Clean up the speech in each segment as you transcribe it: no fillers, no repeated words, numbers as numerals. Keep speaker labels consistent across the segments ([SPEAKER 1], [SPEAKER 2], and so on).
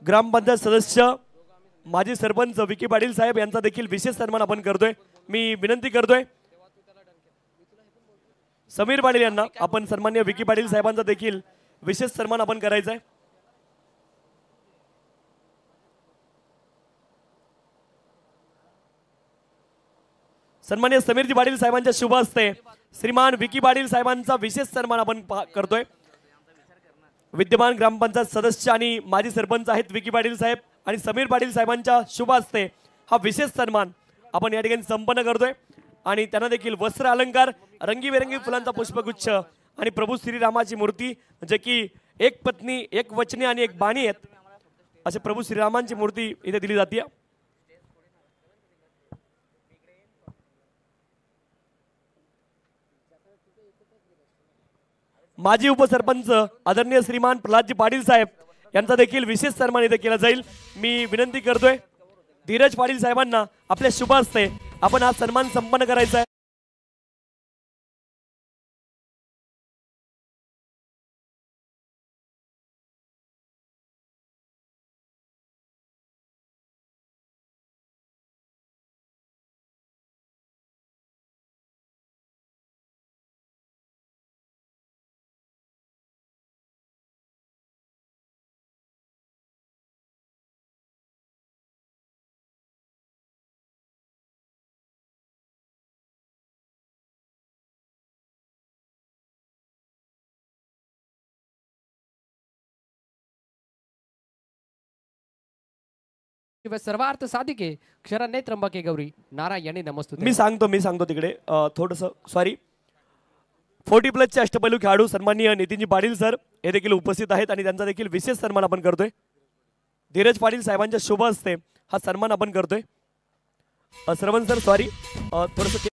[SPEAKER 1] ग्रामपंचायत सदस्य माजी सरपंच विकी पाटील साहेब यांचा देखील विशेष सन्मान आपण करतोय। मी विनंती करतोय समीर पाटील यांना आपण सन्माननीय विकी पाटील साहेबांचा देखील विशेष सन्मान आपण करायचा आहे। सन्माननीय समीरजी पाटील साहेबांच्या शुभ हस्ते श्रीमान विकी पाटील साहेबांचा विशेष सन्मान आपण करतोय। विद्यमान ग्रामपंचायत सदस्य आणि माजी सरपंच आहेत विकी पाटील साहेब आणि समीर पाटील साहेबांच्या शुभ हस्ते हा विशेष सन्मान आपण या ठिकाणी संपन्न करतोय आणि त्यांना देखील वस्त्र अलंकार रंगीबेरंगी फुलांचा पुष्पगुच्छ आणि प्रभू श्रीरामाची मूर्ती जे की एक पत्नी एक वचनी आणि एक बाणी आहेत असे प्रभू श्रीरामांची मूर्ती इथे दिली जाते। माजी उपसरपंच आदरणीय श्रीमान प्रल्हादजी पाटील साहेब यांचा देखील विशेष सन्मान इथे केला जाईल। मी विनंती करतोय धीरज पाटील साहेबांना आपल्या शुभ हस्ते आपण हा सन्मान संपन्न करायचा आहे।
[SPEAKER 2] सर्वार्थ साधिके क्षरण्ये त्र्यंबके गौरी नारायणी नमस्तुते।
[SPEAKER 1] मी सांगतो तिकडे थोडस सॉरी 40+ चे अष्टपैलू खेळाडू सन्माननीय नितीनजी पाटील सर हे देखील उपस्थित आहेत आणि त्यांचा देखील विशेष सन्मान आपण करतोय। धीरज पाटील साहेबांच्या शुभ हस्ते हा सन्मान आपण करतोय। श्रवण सर सॉरी थोडस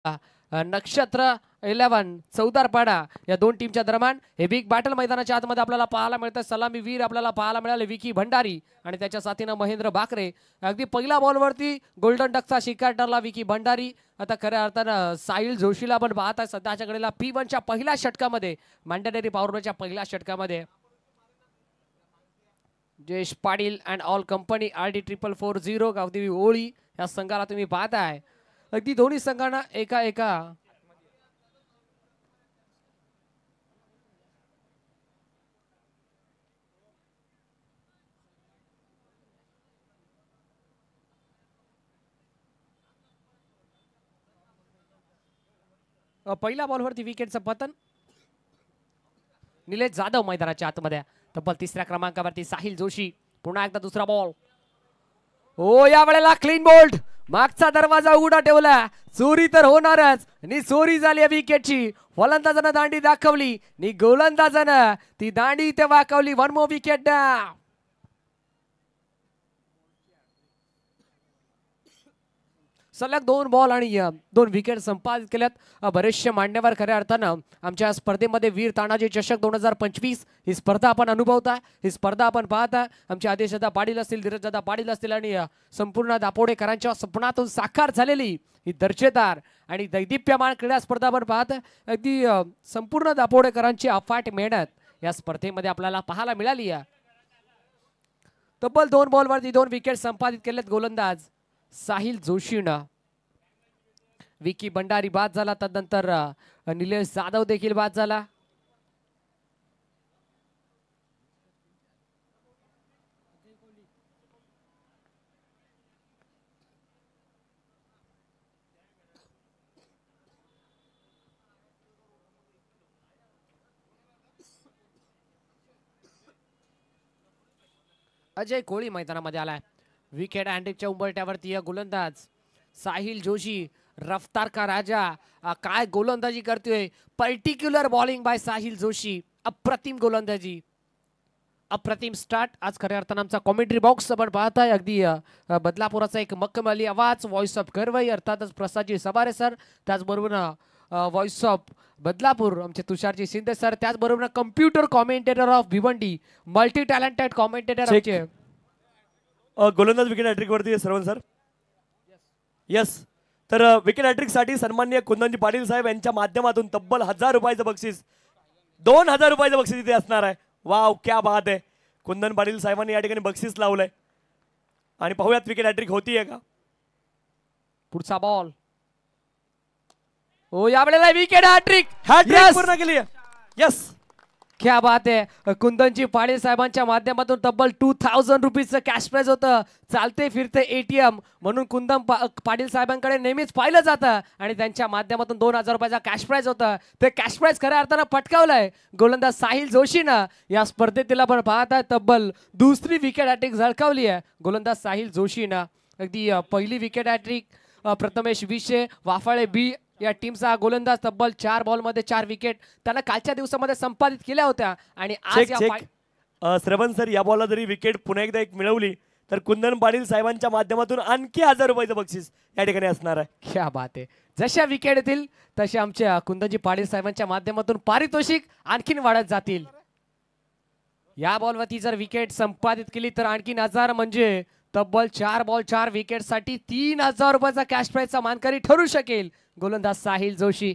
[SPEAKER 2] नक्षत्र 11 चौदारपाडा या दोन टीमच्या दरम्यान हे बिग बॅटल मैदानाच्या आतमध्ये आपल्याला पाहायला मिळतं. सलामी वीर आपल्याला पाहायला मिळाले विकी भंडारी आणि त्याच्या साथीनं महेंद्र बाकरे. अगदी पहिल्या बॉलवरती गोल्डन डकचा शिकार ठरला विकी भंडारी. आता खऱ्या अर्थानं साहिल जोशीला पण पाहत आहे सध्याच्या घडीला P1च्या पहिल्या षटकामध्ये मॅन्डेटरी पॉवरच्या पहिल्या षटकामध्ये Jayesh Patil and all company RD440 Gavdevi ओळी या संघाला तुम्ही पाहताय. अगदी दोन्ही संघांना एका पहिल्या बॉलवरती विकेटचं पतन. निलेश जाधव मैदानाच्या आतमध्ये. तब्बल तिसऱ्या क्रमांकावरती साहिल जोशी. पुन्हा एकदा दुसरा बॉल. ओ या वेळेला क्लीन बोल्ड. मागचा दरवाजा उघडा ठेवला. चोरी तर होणारच आणि चोरी झाली विकेटची. फलंदाजानं दांडी दाखवली आणि गोलंदाजानं ती दांडी इथे वाकवली. One more wicket. सलग 2 बॉल आणि 2 विकेट संपादित केल्यात. बरेचसे मान्यवर खऱ्या अर्थानं आमच्या स्पर्धेमध्ये वीर तानाजी चषक 2025 ही स्पर्धा आपण अनुभवता. ही स्पर्धा आपण पाहता. आमचे आदेशदादा पाटील असतील, धीरजदादा पाटील असतील आणि संपूर्ण दापोडेकरांच्या स्वप्नातून साकार झालेली ही दर्जेदार आणि दैदिप्यमान क्रीडा स्पर्धा आपण पाहत. अगदी संपूर्ण दापोडेकरांची अफाट मेहनत या स्पर्धेमध्ये आपल्याला पाहायला मिळाली आहे. तब्बल 2 बॉलवरती 2 विकेट संपादित केलेत गोलंदाज साहिल जोशीनं. विकी भंडारी बाद झाला. तदनंतर निलेश जाधव देखील बाद झाला. अजय कोळी मैदानामध्ये आलाय. विकेट हँडरिकच्या उंबरठ्यावरती गोलंदाज साहिल जोशी. रफ्तार का राजा. काय गोलंदाजी करतोय. Particular bowling bye Sahil Joshi. अप्रतिम गोलंदाजी. अप्रतिम स्टार्ट. आज खऱ्या अर्थानं आमचा कॉमेंट्री बॉक्स आपण पाहताय. अगदी बदलापुराचा एक मक्कमली आवाज. व्हॉइस ऑफ गरवई अर्थातच प्रसादजी सबारे सर. त्याचबरोबर व्हॉइस ऑफ बदलापूर आमचे तुषारजी शिंदे सर. त्याचबरोबर computer commentator of Bhiwandi. Multi talented commentator आमचे
[SPEAKER 1] गोलंदाज विकेट हॅट्रिक वरती श्रवण सर. यस. तर विकेट हॅट्रिक साठी सन्माननीय कुंदनजी पाटील साहेब यांच्या माध्यमातून तब्बल 1000 रुपयाचं बक्षीस 2000 रुपयाचं बक्षीस इथे असणार आहे. वाव क्या बात आहे. कुंदन पाटील साहेबांनी या ठिकाणी बक्षीस लावलंय आणि पाहूयात विकेट हॅट्रिक होतीये का.
[SPEAKER 2] पुढचा बॉल. ओ या वेळेला विकेट हॅट्रिक.
[SPEAKER 1] हॅट्रिक पूर्ण केली आहे. यस.
[SPEAKER 2] क्या बात आहे. कुंदनजी पाटील साहेबांच्या माध्यमातून तब्बल 2000 रुपीजचं कॅश प्राइज होतं. चालते फिरते ATM म्हणून कुंदन पाटील साहेबांकडे नेहमीच पाहिलं जातं आणि त्यांच्या माध्यमातून 2000 रुपयाचा कॅश प्राइज होतं. ते कॅश प्राइज खऱ्या अर्थानं पटकावलंय गोलंदाज साहिल जोशीनं. या स्पर्धेतील आपण पाहत आहे तब्बल दुसरी विकेट हॅट्रिक झळकावली आहे गोलंदाज साहिल जोशीनं. अगदी पहिली विकेट हॅट्रिक प्रथमेश विशे वाफाळे बी या टीमचा गोलंदाज. तब्बल 4 बॉलमध्ये 4 विकेट त्याला कालच्या दिवसामध्ये संपादित केल्या होत्या आणि आज
[SPEAKER 1] श्रवण सर या बॉलला जरी विकेट पुन्हा एकदा एक मिळवली तर कुंदन पाटील साहेबांच्या माध्यमातून आणखी 1000 रुपयाचं बक्षीस या ठिकाणी असणार आहे.
[SPEAKER 2] क्या बात आहे. जशा विकेट येतील तशा आमच्या कुंदनजी पाटील साहेबांच्या माध्यमातून पारितोषिक आणखीन वाढत जातील. या बॉलवरती जर विकेट संपादित केली तर आणखीन 1000 म्हणजे तब्बल 4 बॉल 4 विकेट साठी 3000 रुपयाचा कॅश प्राइजचा मानकरी ठरू शकेल गोलंदाज Sahil Joshi.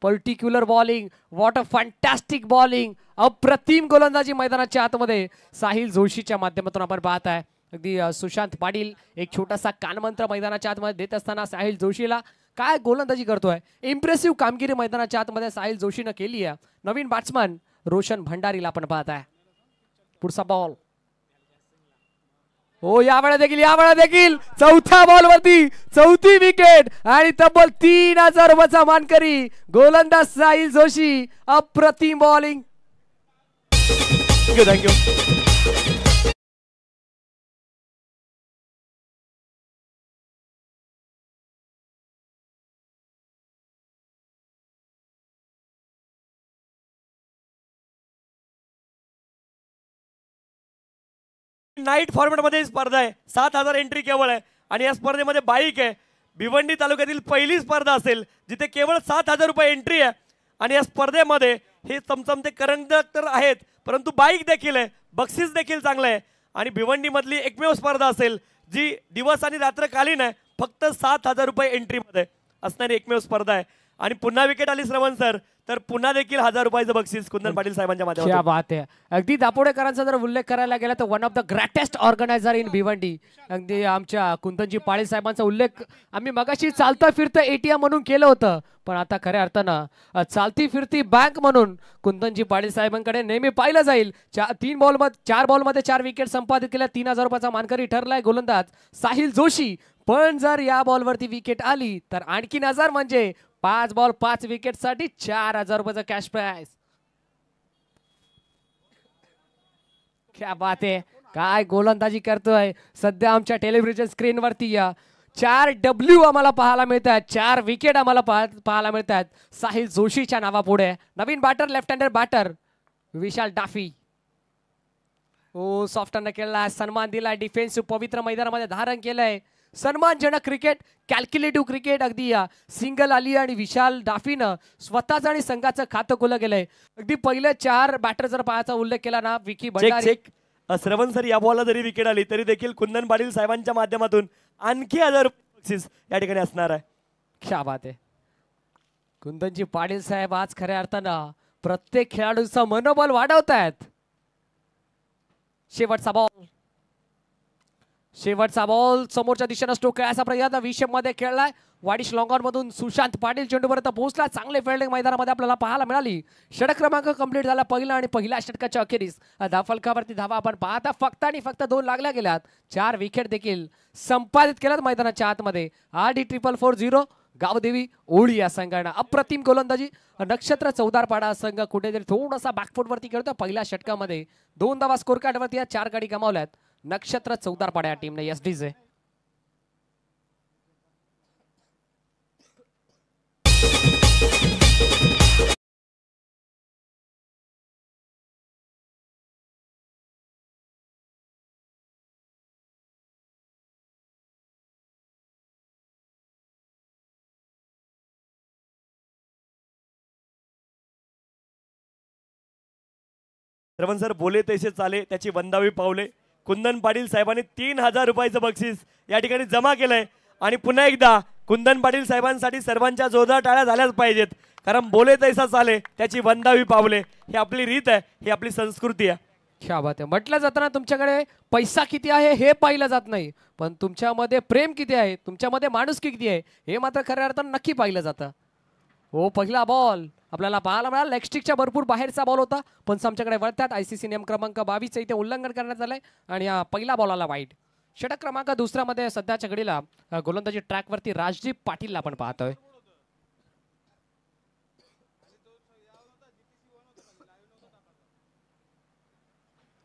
[SPEAKER 2] Particular bowling. What a fantastic bowling. अप्रतिम गोलंदाजी मैदानाच्या आतमध्ये साहिल जोशीच्या माध्यमातून आपण पाहत आहे. अगदी सुशांत पाटील एक छोटासा कानमंत्र मैदानाच्या आतमध्ये देत असताना साहिल जोशीला काय गोलंदाजी करतोय. इम्प्रेसिव्ह कामगिरी मैदानाच्या आतमध्ये साहिल जोशीनं केली आहे. नवीन बॅट्समन रोशन भंडारीला आपण पाहत आहे. पुढचा बॉल. हो या वेळा देखील चौथ्या बॉलवरती चौथी विकेट आणि तब्बल 3000 रुपयाचा मानकरी गोलंदाज साहिल जोशी. अप्रतिम बॉलिंग.
[SPEAKER 1] थँक्यू. नाईट फॉर्मॅट मध्ये स्पर्धा आहे. 7000 एंट्री केवळ आहे आणि या स्पर्धेमध्ये बाईक आहे. भिवंडी तालुक्यातील पहिली स्पर्धा असेल जिथे केवळ 7,000 रुपये एंट्री आहे आणि या स्पर्धेमध्ये हे चमचमते करंडक तर आहेत परंतु बाईक देखील आहे, बक्षीस देखील चांगलं आहे आणि भिवंडीमधली एकमेव स्पर्धा असेल जी दिवस आणि रात्रकालीन आहे, फक्त 7,000 रुपये एंट्रीमध्ये असणारी एकमेव स्पर्धा आहे आणि पुन्हा विकेट आली श्रवण सर तर पुन्हा देखील 1,000 रुपयाचं बक्षीस कुंदन पाटील साहेबांच्या
[SPEAKER 2] क्या
[SPEAKER 1] माध्यमातून.
[SPEAKER 2] बात आहे. अगदी दापोडेकरांचा जर उल्लेख करायला गेला तर one of the greatest organiser in Bhiwandi अगदी आमच्या कुंदनजी पाटील साहेबांचा उल्लेख आम्ही मगाशी चालता फिरता एटीएम म्हणून केलं होतं, पण आता खऱ्या अर्थानं चालती फिरती बँक म्हणून कुंदनजी पाटील साहेबांकडे नेहमी पाहिलं जाईल. 4 बॉलमध्ये 4 विकेट संपादित केल्या. 3,000 रुपयाचा मानकरी ठरलाय गोलंदाज साहिल जोशी. पण जर या बॉलवरती विकेट आली तर आणखी 1,000 म्हणजे 5 बॉल 5 विकेट साठी 4,000 रुपयाचा कॅश प्राइज. क्या बात आहे. काय गोलंदाजी करतोय सध्या आमच्या टेलिव्हिजन स्क्रीनवरती. 4 डब्ल्यू आम्हाला पाहायला मिळतात, 4 विकेट आम्हाला पाहायला मिळतात साहिल जोशीच्या नावापुढे. नवीन बॅटर लेफ्ट हँडर बॅटर विशाल डाफी. ओ सॉफ्टरनं केला, सन्मान दिला, डिफेन्सिव्ह पवित्र मैदानामध्ये धारण केलंय. सन्मानजनक क्रिकेट, कॅल्क्युलेटिव्ह क्रिकेट. अगदी सिंगल आली आणि विशाल डाफीनं स्वतःच आणि संघाचं खातं खुलं गेलंय. अगदी पहिले 4 बॅटर जर पाहायचा उल्लेख केला ना, विकी भंडारी.
[SPEAKER 1] श्रवण सर या बॉलला जरी विकेट आली तरी देखील कुंदन पाटील साहेबांच्या माध्यमातून आणखी 1,000 बक्षीस या ठिकाणी असणार आहे.
[SPEAKER 2] क्या बात आहे. कुंदनजी पाटील साहेब आज खऱ्या अर्थानं प्रत्येक खेळाडूचं मनोबल वाढवतायत. शेवटचा बॉल समोरच्या दिशेनं स्ट्रोक खेळायचा प्रयत्न विषम मध्ये खेळलाय. वाडिश लॉंगॉन मधून सुशांत पाटील चेंडूपर्यंत पोहोचला. चांगले फिल्डिंग मैदानामध्ये आपल्याला पाहायला मिळाली. षटक क्रमांक कंप्लीट झाला पहिला आणि पहिल्या षटकाच्या अखेरीस धावफलकावरती धावा आपण पाहता फक्त आणि फक्त 2 लागल्या गेल्यात. 4 विकेट देखील संपादित केल्यात मैदानाच्या आतमध्ये. आरडी 444 गावदेवी ओळी या संघानं अप्रतिम गोलंदाजी. नक्षत्र चौदारपाडा संघ कुठेतरी थोडासा बॅकफुटवरती खेळतो. पहिल्या षटकामध्ये 2 धावा स्कोर कार्डवरती 4 गाडी गमावल्यात नक्षत्र चौदारपाडा या टीमने. एसडीजे
[SPEAKER 1] श्रवण सर बोले तैसे चाले त्याची वंदावी पावले. कुंदन पाटील साहेबांनी 3,000 रुपयाचं बक्षीस या ठिकाणी जमा केलंय आणि पुन्हा एकदा कुंदन पाटील साहेबांसाठी सर्वांच्या जोरदार टाळ्या झाल्याच पाहिजेत, कारण बोले तैसा चाले त्याची वंदावी पावले. ही आपली रीत आहे, ही आपली संस्कृती आहे.
[SPEAKER 2] क्या बात आहे. म्हटलं जातं ना तुमच्याकडे पैसा किती आहे हे पाहिलं जात नाही, पण तुमच्यामध्ये प्रेम किती आहे, तुमच्यामध्ये माणुसकी किती आहे हे मात्र खऱ्या अर्थानं नक्की पाहिलं जातं. हो पहिला बॉल आपल्याला पाहायला मिळाला. लेग स्टिकच्या भरपूर बाहेरचा बॉल होता पण आमच्याकडे वळतात. आयसीसी नियम क्रमांक 22 इथे उल्लंघन करण्यात आलंय आणि पहिला बॉलाला वाईट. षटक क्रमांक 2 मध्ये सध्याच्या घडीला गोलंदाजी ट्रॅकवरती राजदीप पाटीलला आपण पाहतोय.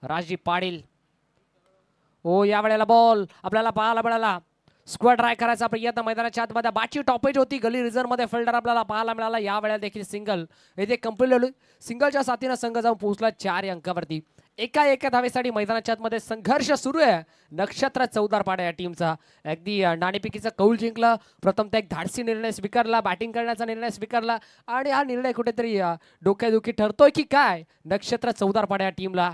[SPEAKER 2] राजदीप पाटील. ओ या वेळेला बॉल आपल्याला पाहायला मिळाला. स्क्वेअर ट्राय करायचा प्रयत्न मैदानाच्या आतमध्ये. बाची टॉपेज होती गली रिझर्व मध्ये फिल्डर आपल्याला पाहायला मिळाला. या वेळेला देखील सिंगल इथे कंप्लीट सिंगलच्या साथीनं संघ जाऊन पोहोचला 4 अंकावरती. एका धावेसाठी मैदानाच्या आतमध्ये संघर्ष सुरू आहे नक्षत्र चौदारपाडा या टीमचा. अगदी नाणेफेकीचा कौल जिंकला. प्रथम एक धाडसी निर्णय स्वीकारला, बॅटिंग करण्याचा निर्णय स्वीकारला आणि हा निर्णय कुठेतरी डोक्यादुखी ठरतोय की काय नक्षत्र चौदारपाडा या टीमला.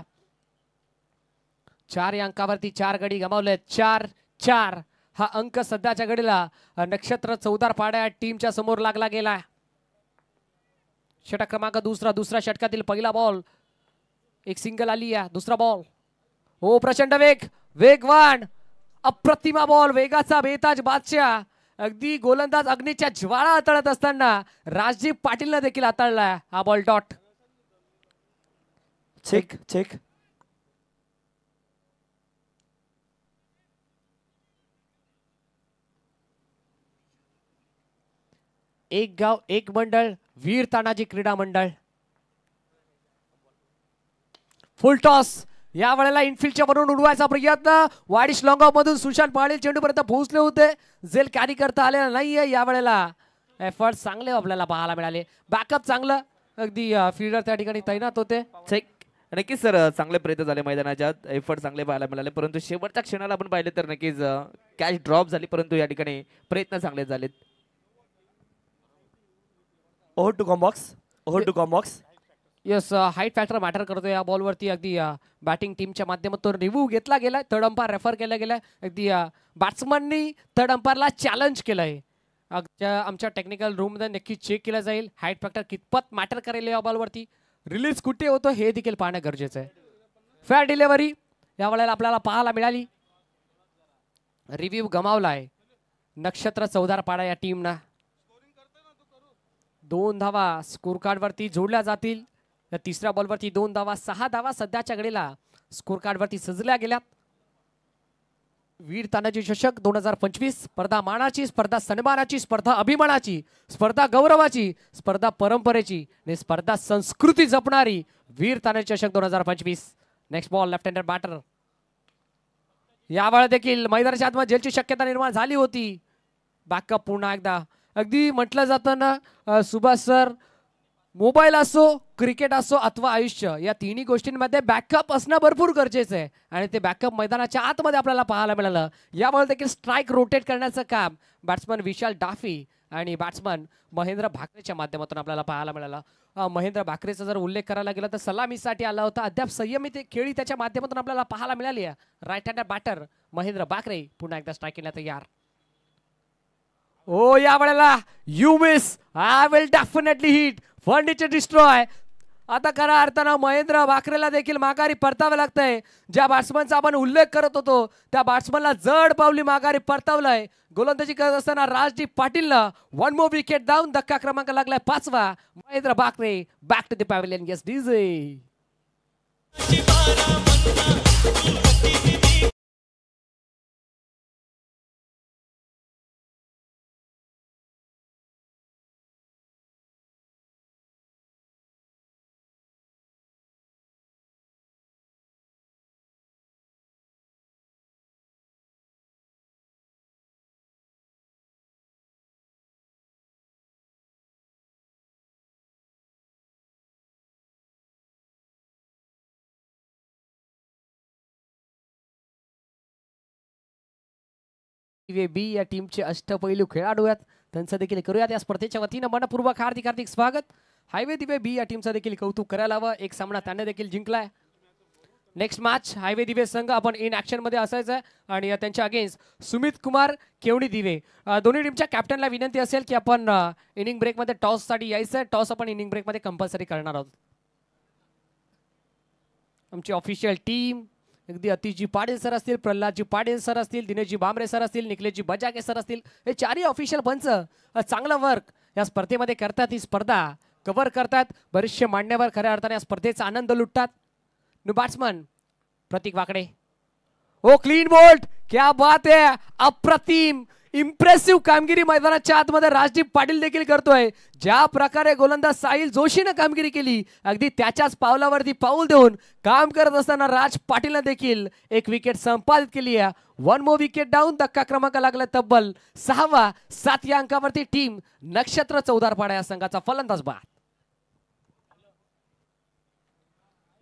[SPEAKER 2] 4 अंकावरती 4 गडी गमावले. 4-4 हा अंक सध्याच्या घडीला नक्षत्र चौदारपाडा या टीमच्या समोर लागला गेला. षटक क्रमांक दुसरा षटकातील पहिला बॉल. एक सिंगल आली आहे. दुसरा बॉल. हो प्रचंड वेगवान अप्रतिमा बॉल. वेगाचा बेताज बादशाह. अगदी गोलंदाज अग्नीच्या ज्वाळा हाताळत असताना राजदीप पाटीलने देखील हाताळला हा बॉल. डॉट.
[SPEAKER 1] चेक.
[SPEAKER 2] एक गाव एक मंडळ वीर तानाजी क्रीडा मंडळ. फुल टॉस. या वेळेला इनफिल्डच्या वरून उडवायचा प्रयत्न. वाडिश लॉंगॉफ मधून सुशांत पाटील चेंडूपर्यंत पोहोचले होते. झेल कॅरी करता आलेला नाहीये. या वेळेला एफर्ट चांगले आपल्याला पाहायला मिळाले. बॅकअप चांगलं. अगदी फील्डर त्या ठिकाणी तैनात होते.
[SPEAKER 3] नक्कीच सर चांगले प्रयत्न झाले मैदानाच्या एफर्ट चांगले पाहायला मिळाले परंतु शेवटच्या क्षणाला आपण पाहिले तर नक्कीच कॅच ड्रॉप झाली परंतु या ठिकाणी प्रयत्न चांगले झालेत.
[SPEAKER 1] Over to combox. Over to combox.
[SPEAKER 2] Yes height factor matter करतो या बॉलवरती. अगदी बॅटिंग टीमच्या माध्यमातून रिव्ह्यू घेतला गेलाय. थर्ड अंपायर रेफर केला गेलाय. अगदी बॅट्समननी थर्ड अंपायरला चॅलेंज केलंय. आमच्या टेक्निकल रूममध्ये नक्की चेक केलं जाईल हाईट फॅक्टर कितपत मॅटर करेल या बॉलवरती. रिलीज कुठे होतो हे देखील पाहणं गरजेचं आहे. फेअर डिलिव्हरी या वेळेला आपल्याला पाहायला मिळाली. रिव्ह्यू गमावलाय नक्षत्र चौदार पाडा या टीमना. 2 धावा स्कोर कार्ड वरती जोडल्या जातील. या तिसऱ्या बॉलवरती 2 धावा 6 धावा सध्याच्या घडीला स्कोर कार्ड वरती सजल्या गेल्यात. वीर तानाजी चषक 2025 स्पर्धा मानाची, स्पर्धा सन्मानाची, स्पर्धा अभिमानाची, स्पर्धा गौरवाची, स्पर्धा परंपरेची आणि स्पर्धा संस्कृती जपणारी वीर तानाजी चषक 2025. Next ball left handed batter. यावेळी देखील मैदानाच्या आतमध्ये जेलची शक्यता निर्माण झाली होती. बॅकअप पुन्हा एकदा. अगदी म्हटलं जातं ना सुभाष सर, मोबाईल असो, क्रिकेट असो अथवा आयुष्य या तिन्ही गोष्टींमध्ये बॅकअप असणं भरपूर गरजेचं आहे आणि ते बॅकअप मैदानाच्या आतमध्ये आपल्याला पाहायला मिळालं. यामुळे देखील स्ट्राईक रोटेट करण्याचं काम बॅट्समन विशाल डाफी आणि बॅट्समन महेंद्र भाकरेच्या माध्यमातून आपल्याला पाहायला मिळालं. महेंद्र भाकरेचा जर उल्लेख करायला गेला तर सलामीसाठी आला होता. अद्याप संयमित खेळी त्याच्या माध्यमातून आपल्याला पाहायला मिळाली आहे. Right hander batter Mahendra Bhakare पुन्हा एकदा स्ट्राईक केला तयार. ओ या वेळेला you miss, I will definitely hit, furniture destroy. आता खऱ्या अर्थानं महेंद्र भाकरेला देखील माघारी परतावं लागतंय. ज्या बॅट्समनचा आपण उल्लेख करत होतो त्या बॅट्समनला जड पावली माघारी परतावलंय. गोलंदाजी करत असताना राजदीप पाटीलला 1 मोर विकेट डाऊन. धक्का क्रमांक लागलाय 5वा. Mahendra Bhakare back to the pavilion. Yes DJ. B या टीमचे अष्टपैलू खेळाडू आहेत. त्यांचं देखील करूयात या स्पर्धेच्या वतीनं मनपूर्वक हार्दिक हार्दिक स्वागत. हायवे दिवे बी या टीमचं देखील कौतुक करायला हवं. एक सामना त्यांनी देखील जिंकलाय. नेक्स्ट मॅच हायवे दिवे संघ आपण इन ऍक्शन मध्ये असायचं आणि त्यांच्या अगेन्स्ट सुमित कुमार केवडी दिवे. दोन्ही टीमच्या कॅप्टनला विनंती असेल की आपण इनिंग ब्रेक मध्ये टॉस साठी यायचं. टॉस आपण इनिंग ब्रेक मध्ये कंपल्सरी करणार आहोत. आमची ऑफिशियल टीम अगदी अतिशजी पाटील सर असतील, प्रल्हादजी पाटील सर असतील, दिनेशजी बांबरे सर असतील, निखिलेशजी बजागे सर असतील, हे चारही ऑफिशियल पंच चांगलं वर्क या स्पर्धेमध्ये करतात. ही स्पर्धा कव्हर करतात. बरेचसे मान्यवर खऱ्या अर्थाने या स्पर्धेचा आनंद लुटतात. न्यू बॅट्समन प्रतीक वाकडे. ओ क्लीन बोल्ट, क्या बात है, अप्रतिम इम्प्रेसिव्ह कामगिरी मैदानाच्या आतमध्ये राजदीप पाटील देखील करतोय. ज्या प्रकारे गोलंदाज साहिल जोशीनं कामगिरी केली अगदी त्याच्याच पावलावरती पाऊल देऊन काम करत असताना राज पाटीलनं देखील एक विकेट संपादित केली आहे. 1 मोर विकेट डाऊन. धक्का क्रमांक लागला तब्बल 6वा. 7 या अंकावरती टीम नक्षत्र चौदारपाडा या संघाचा फलंदाज बाद.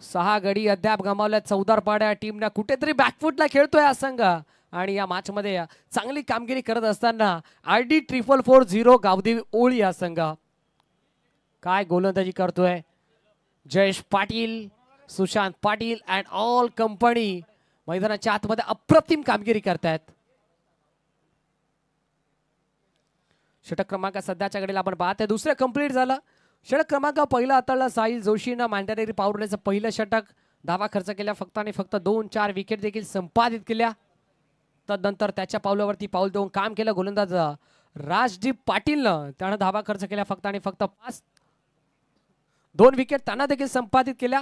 [SPEAKER 2] 6 गडी अद्याप गमावल्या चौदारपाडा टीमना. कुठेतरी बॅकफुटला खेळतोय हा संघ आणि या मॅच मध्ये चांगली कामगिरी करत असताना RD 4440 गावदेवी ओळी हा संघ. काय गोलंदाजी करतोय Jayesh Patil, Sushant Patil and all company मैदानाच्या आतमध्ये अप्रतिम कामगिरी करतायत. षटक क्रमांक सध्याच्या घडीला आपण पाहतोय दुसरं कंप्लीट झालं. षटक क्रमांक पहिला हाताळला साहिल जोशीनं मॅन्डेटरी पॉवरचं पहिलं षटक. धावा खर्च केल्या फक्त आणि फक्त 2-4 विकेट देखील संपादित केल्या. तदनंतर त्याच्या पावलावरती पाऊल देऊन काम केलं गोलंदाज राजदीप पाटीलनं. त्यानं धावा खर्च केल्या फक्त आणि फक्त 5. 2 विकेट त्यांना देखील संपादित केल्या.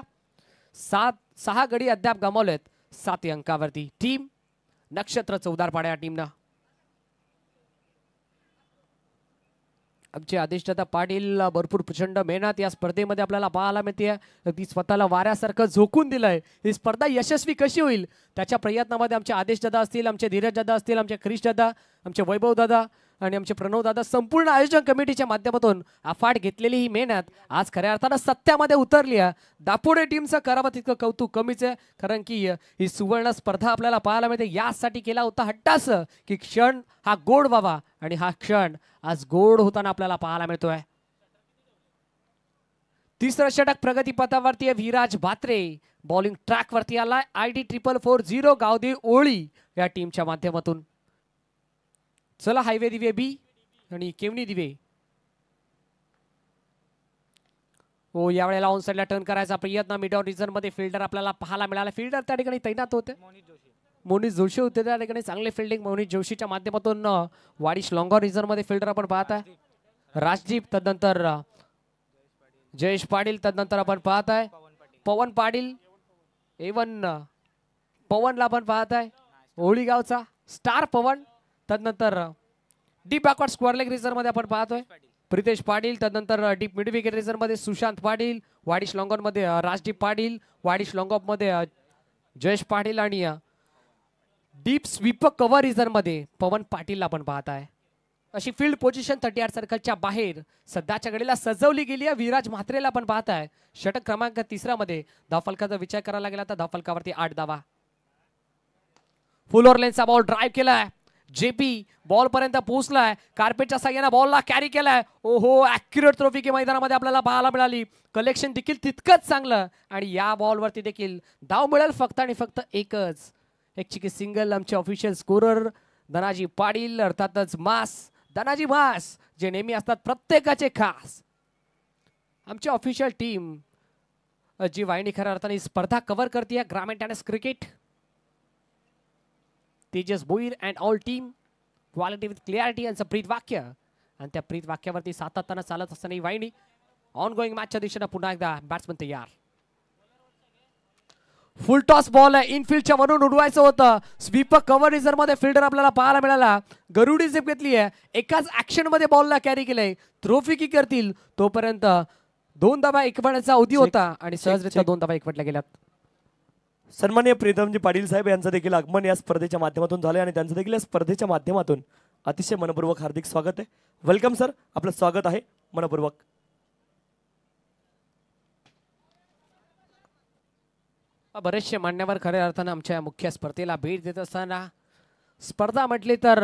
[SPEAKER 2] 6 गडी अद्याप गमावलेत 7 अंकावरती टीम नक्षत्र चौदारपाडा या टीमनं. आमचे आदेशदादा पाटील भरपूर प्रचंड मेहनत या स्पर्धेमध्ये आपल्याला पाहायला मिळते. ती स्वतःला वाऱ्यासारखं झोकून दिलंय. ही स्पर्धा यशस्वी कशी होईल त्याच्या प्रयत्नामध्ये आमचे आदेशदादा असतील, आमचे धीरजदादा असतील, आमचे क्रिशदादा, आमचे वैभवदादा, आणि आमचे प्रणव दादा संपूर्ण आयोजन कमिटीच्या माध्यमातून अफाट घेतलेली ही मेहनत आज खऱ्या अर्थानं सत्यामध्ये उतरली आहे. दापोडे टीमचं करावं तितकं कौतुक कमीच आहे, कारण की ही सुवर्ण स्पर्धा आपल्याला पाहायला मिळते. यासाठी केला होता हट्टास की क्षण हा गोड व्हावा आणि हा क्षण आज गोड होताना आपल्याला पाहायला मिळतोय. तिसरं षटक प्रगती पथावरती आहे. विराज भात्रे बॉलिंग ट्रॅक वरती आलाय. ID 4440 गावदेव ओळी या टीमच्या माध्यमातून. चला हायवे दिवे बी आणि केवणी दिवे. हो, यावेळेला ऑन साइडला टर्न करायचा प्रयत्न मिड ऑन रिझन मध्ये फिल्डर आपल्याला पाहायला मिळाला. फिल्डर त्या ठिकाणी तैनात होते. मोनिश जोशी होते त्या ठिकाणी. चांगले फिल्डिंग मोनिश जोशीच्या माध्यमातून वाडिश लॉंगॉन रिझन मध्ये फिल्डर आपण पाहत आहे. राजदीप, तदनंतर जयेश पाटील, तदनंतर आपण पाहत आहे पवन पाटील. एवन पवनला आपण पाहत आहे. ओळी गावचा स्टार पवन. तदनंतर deep backward square leg reserve मध्ये आपण पाहतोय प्रितेश पाटील. तदनंतर डीप मिड विकेट रिझर्व मध्ये सुशांत पाटील. वाडिश लॉंगॉन मध्ये राजदीप पाटील. वाडिश लॉंगॉप मध्ये जयेश पाटील आणि डीप स्वीप कव्हर रिझर्व मध्ये पवन पाटील आपण पाहत आहे. अशी फील्ड पोझिशन 38 सर्कलच्या बाहेर सध्याच्या घडीला सजवली गेली आहे. विराज म्हात्रेला आपण पाहत आहे षटक क्रमांक 3 मध्ये. धावफलकाचा विचार करायला गेला तर धावफलकावरती 8 धावा. फुल ओव्हर लेनचा बॉल ड्राईव्ह केलाय. जेपी बॉल पर्यंत पोहोचलाय. कार्पेटच्या साह्याने बॉलला कॅरी केलाय. ओहो, ऍक्युरेट थ्रोफी की मैदानामध्ये आपल्याला पाहायला मिळाली. कलेक्शन देखील तितकंच चांगलं आणि या बॉलवरती देखील धाव मिळेल फक्त आणि फक्त एकच. एक चिकी सिंगल आमचे ऑफिशियल स्कोरर धनाजी पाटील, अर्थातच मास धनाजी मास, जे नेहमी असतात प्रत्येकाचे खास. आमची ऑफिशियल टीम जी वाहिनी खऱ्या अर्थाने स्पर्धा कव्हर करते ग्रामीण tennis cricket. Tejas Bhoir and all team, quality with clarity यांचं ब्रीद वाक्य आणि त्या ब्रीद वाक्यावरती सातत्यानं चालत असताना ही वाहिनी ऑन गोईंग मॅचच्या दिशेनं पुन्हा एकदा बॅट्समन तयार. फुल टॉस बॉल आहे. इनफिल्डच्या वरून उडवायचं होतं. स्वीप कव्हर रिझर्व मध्ये फिल्डर आपल्याला पाहायला मिळाला. गरुडी झेप घेतली आहे. एकाच ऍक्शन मध्ये बॉलला कॅरी केलंय. थ्रोफी की करतील तोपर्यंत 2 धावा एकवटण्याचा अवधी होता आणि सहजरित्या 2 धावा एकवटल्या गेल्यात.
[SPEAKER 1] सन्माननीय प्रीतमजी पाटील साहेब यांचं देखील आगमन या स्पर्धेच्या माध्यमातून झालंय आणि त्यांचं देखील या स्पर्धेच्या माध्यमातून अतिशय मनपूर्वक हार्दिक स्वागत आहे. वेलकम सर, आपलं स्वागत आहे मनपूर्वक.
[SPEAKER 2] बरेचसे मान्यवर खऱ्या अर्थानं आमच्या मुख्य स्पर्धेला भेट देत असताना स्पर्धा म्हटली तर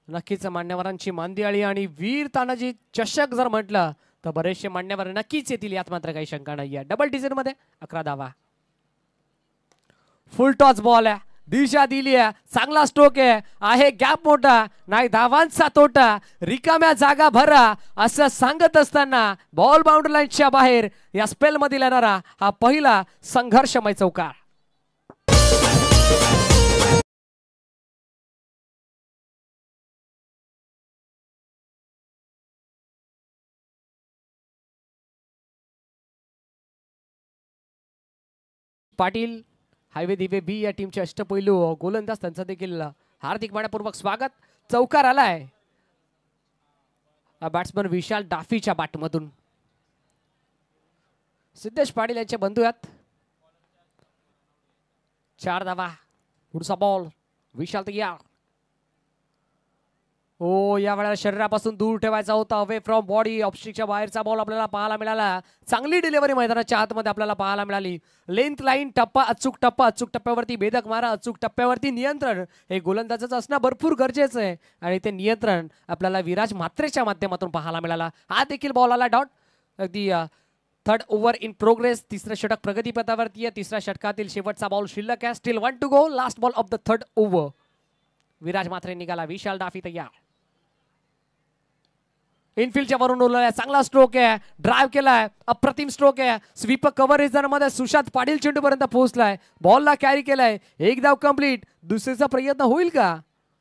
[SPEAKER 2] नक्कीच मान्यवरांची मांदियाळी आणि वीर तानाजी चषक जर म्हटलं तर बरेचसे मान्यवर नक्कीच येतील, यात मात्र काही शंका नाहीये. डबल डिजिट मध्ये 11 धावा. फुल टॉस बॉल आहे. दिशा दिली आहे. चांगला स्ट्रोक आहे गॅप मोठा नाही, धावांचा तोटा, रिकाम्या जागा भरा असं सांगत असताना बॉल बाउंड्री लाईनच्या बाहेर या स्पेल मध्ये येणारा हा पहिला संघर्षमय चौकार. पाटील हायवे दिवे बी या टीमचे अष्टपैलू गोलंदाज, त्यांचं देखील हार्दिक मनपूर्वक स्वागत. चौकार आलाय बॅट्समन विशाल डाफीच्या बॅटमधून. सिद्धेश पाटील यांचे बंधू आहेत. 4 धावा. पुढचा बॉल विशाल तयार. हो, या वेळेला शरीरापासून दूर ठेवायचा होता, अवे फ्रॉम बॉडी. ऑफस्ट्रिकच्या बाहेरचा बॉल आपल्याला पाहायला मिळाला. चांगली डिलिव्हरी मैदानाच्या आतमध्ये आपल्याला पाहायला मिळाली. लेंथ लाईन टप्पा, अचूक टप्प्यावरती भेदक मारा, अचूक टप्प्यावरती नियंत्रण हे गोलंदाजाचं असणं भरपूर गरजेचं आहे आणि ते नियंत्रण आपल्याला विराज म्हात्रेच्या माध्यमातून पाहायला मिळाला. हा देखील बॉल आला डॉट. अगदी 3rd ओव्हर इन प्रोग्रेस. तिसरं षटक प्रगतीपथावरती आहे. तिसऱ्या षटकातील शेवटचा बॉल शिल्लक आहे. Still 1 to go. Last ball of the 3rd over. Viraj Mhatre निघाला. विशाल डाफी तयार. इनफिल्डच्या वरून उरलाय. चांगला स्ट्रोक आहे. ड्राइव्ह केलाय. अप्रतिम स्ट्रोक आहे. स्वीप कव्हर रिझन मध्ये सुशांत पाटील चेंडू पर्यंत पोहोचलाय. बॉलला कॅरी केलाय. एक धाव कंप्लीट. दुसरीचा प्रयत्न होईल का?